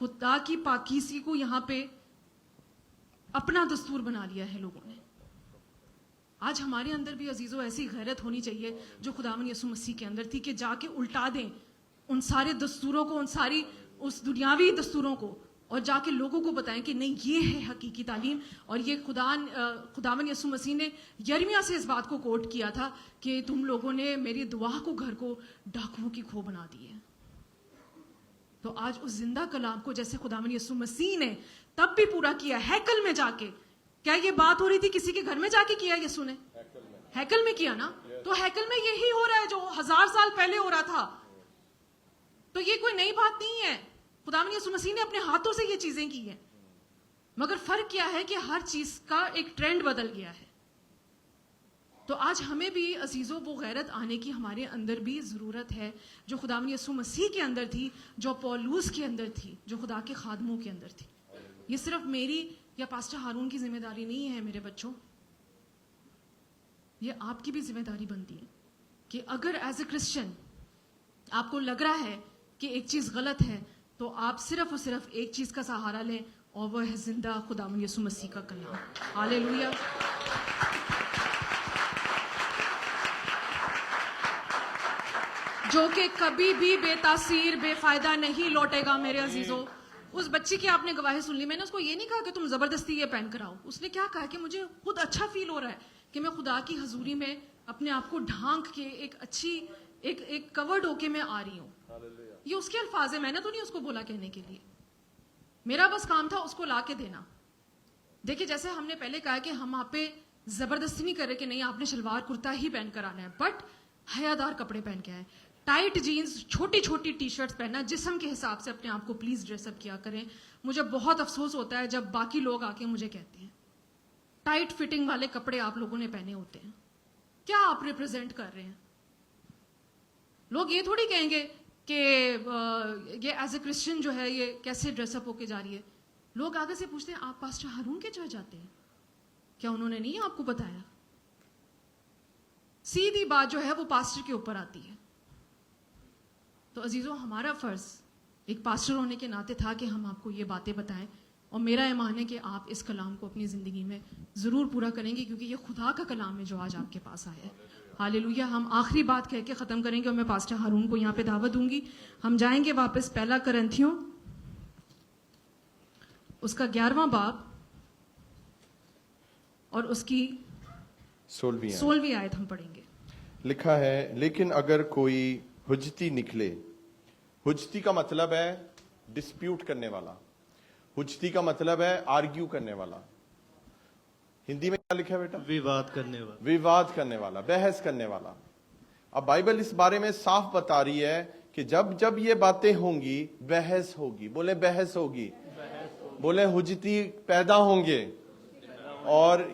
خدا کی پاکیزگی کو یہاں پہ اپنا دستور بنا لیا ہے لوگوں نے. آج ہمارے اندر بھی عزیزوں ایسی غیرت ہونی چاہیے جو خداوند یسوع مسیح کے اندر تھی، کہ جا کے الٹا دیں ان سارے دستوروں کو، ان ساری اس دنیاوی دستوروں کو، اور جا کے لوگوں کو بتائیں کہ نہیں، یہ ہے حقیقی تعلیم. اور یہ خداوند یسوع مسیح نے یرمیہ سے اس بات کو کوٹ کیا تھا کہ تم لوگوں نے میری دعا کو، گھر کو ڈاکوؤں کی کھو بنا دی ہے. تو آج اس زندہ کلام کو جیسے خداوند یسوع مسیح نے تب بھی پورا کیا ہیکل میں جا کے. کیا یہ بات ہو رہی تھی کسی کے گھر میں جا کے کیا یسوع نے؟ ہیکل میں کیا نا. تو ہیکل میں یہی ہو رہا ہے جو 1000 سال پہلے ہو رہا تھا. تو یہ کوئی نئی بات نہیں ہے. خداوند یسوع مسیح نے اپنے ہاتھوں سے یہ چیزیں کی ہیں. مگر فرق کیا ہے کہ ہر چیز کا ایک ٹرینڈ بدل گیا ہے. تو آج ہمیں بھی عزیزوں وہ غیرت آنے کی ہمارے اندر بھی ضرورت ہے جو خداوند یسوع مسیح کے اندر تھی، جو پولوس کے اندر تھی، جو خدا کے خادموں کے اندر تھی. یہ صرف میری یا پاسٹر ہارون کی ذمہ داری نہیں ہے میرے بچوں، یہ آپ کی بھی ذمہ داری بنتی ہے کہ اگر ایز اے کرسچن آپ کو لگ رہا ہے کہ ایک چیز غلط ہے تو آپ صرف اور صرف ایک چیز کا سہارا لیں، اور وہ ہے زندہ خداوند یسوع مسیح کا کلام. ہاللیلویا. جو کہ کبھی بھی بے تاثیر، بے فائدہ نہیں لوٹے گا میرے عزیزوں. اس بچی کی آپ نے گواہی سن لی. میں نے اس کو یہ نہیں کہا کہ تم زبردستی یہ پہن کر آؤ. اس نے کیا کہا کہ مجھے خود اچھا فیل ہو رہا ہے کہ میں خدا کی حضوری میں اپنے آپ کو ڈھانک کے ایک اچھی ایک کورڈ ہو کے میں آ رہی ہوں. یہ اس کے الفاظ ہیں، میں نے تو نہیں اس کو بولا کہنے کے لیے. میرا بس کام تھا اس کو لا کے دینا. دیکھیں جیسے ہم نے پہلے کہا کہ ہم آپ پہ زبردستی نہیں کر رہے کہ نہیں آپ نے شلوار کرتا ہی پہن کر آنا ہے، بٹ حیادار کپڑے پہن کے آئے. ٹائٹ جینز، چھوٹی چھوٹی ٹی شرٹس پہننا، جسم کے حساب سے اپنے آپ کو پلیز ڈریس اپ کیا کریں. مجھے بہت افسوس ہوتا ہے جب باقی لوگ آ کے مجھے کہتے ہیں ٹائٹ فٹنگ والے کپڑے آپ لوگوں نے پہنے ہوتے ہیں. کیا آپ ریپرزینٹ کر رہے ہیں؟ لوگ یہ تھوڑی کہیں گے کہ یہ ایز اے کرسچن جو ہے یہ کیسے ڈریس اپ ہو کے جا رہی ہے. لوگ آگے سے پوچھتے ہیں آپ پاسٹر ہارون کے چرچ جاتے ہیں؟ کیا انہوں نے نہیں آپ کو بتایا؟ سیدھی بات جو ہے وہ پاسٹر کے اوپر آتی ہے. تو عزیزوں ہمارا فرض ایک پاسٹر ہونے کے ناطے تھا کہ ہم آپ کو یہ باتیں بتائیں، اور میرا ایمان ہے کہ آپ اس کلام کو اپنی زندگی میں ضرور پورا کریں گے، کیونکہ یہ خدا کا کلام ہے جو آج آپ کے پاس آیا ہے. ہاللیلویا. ہم آخری بات کہہ کے ختم کریں گے اور میں پاسٹر ہارون کو یہاں پہ دعوت دوں گی. ہم جائیں گے واپس 1 کرنتھیوں اس کا 11واں باب اور اس کی 16ویں آیت ہم پڑھیں گے. لکھا ہے، لیکن اگر کوئی حجتی نکلے. حجتی کا مطلب ہے ڈسپیوٹ کرنے والا. حجتی کا مطلب ہے آرگیو کرنے والا. ہندی میں کیا لکھا ہے بیٹا؟ وواد کرنے والا. وواد کرنے والا، بحث کرنے والا. اب بائبل اس بارے میں صاف بتا رہی ہے کہ جب یہ باتیں ہوں گی بحث ہوگی. بولے بحث ہوگی. بولے حجتی پیدا ہوں گے. اور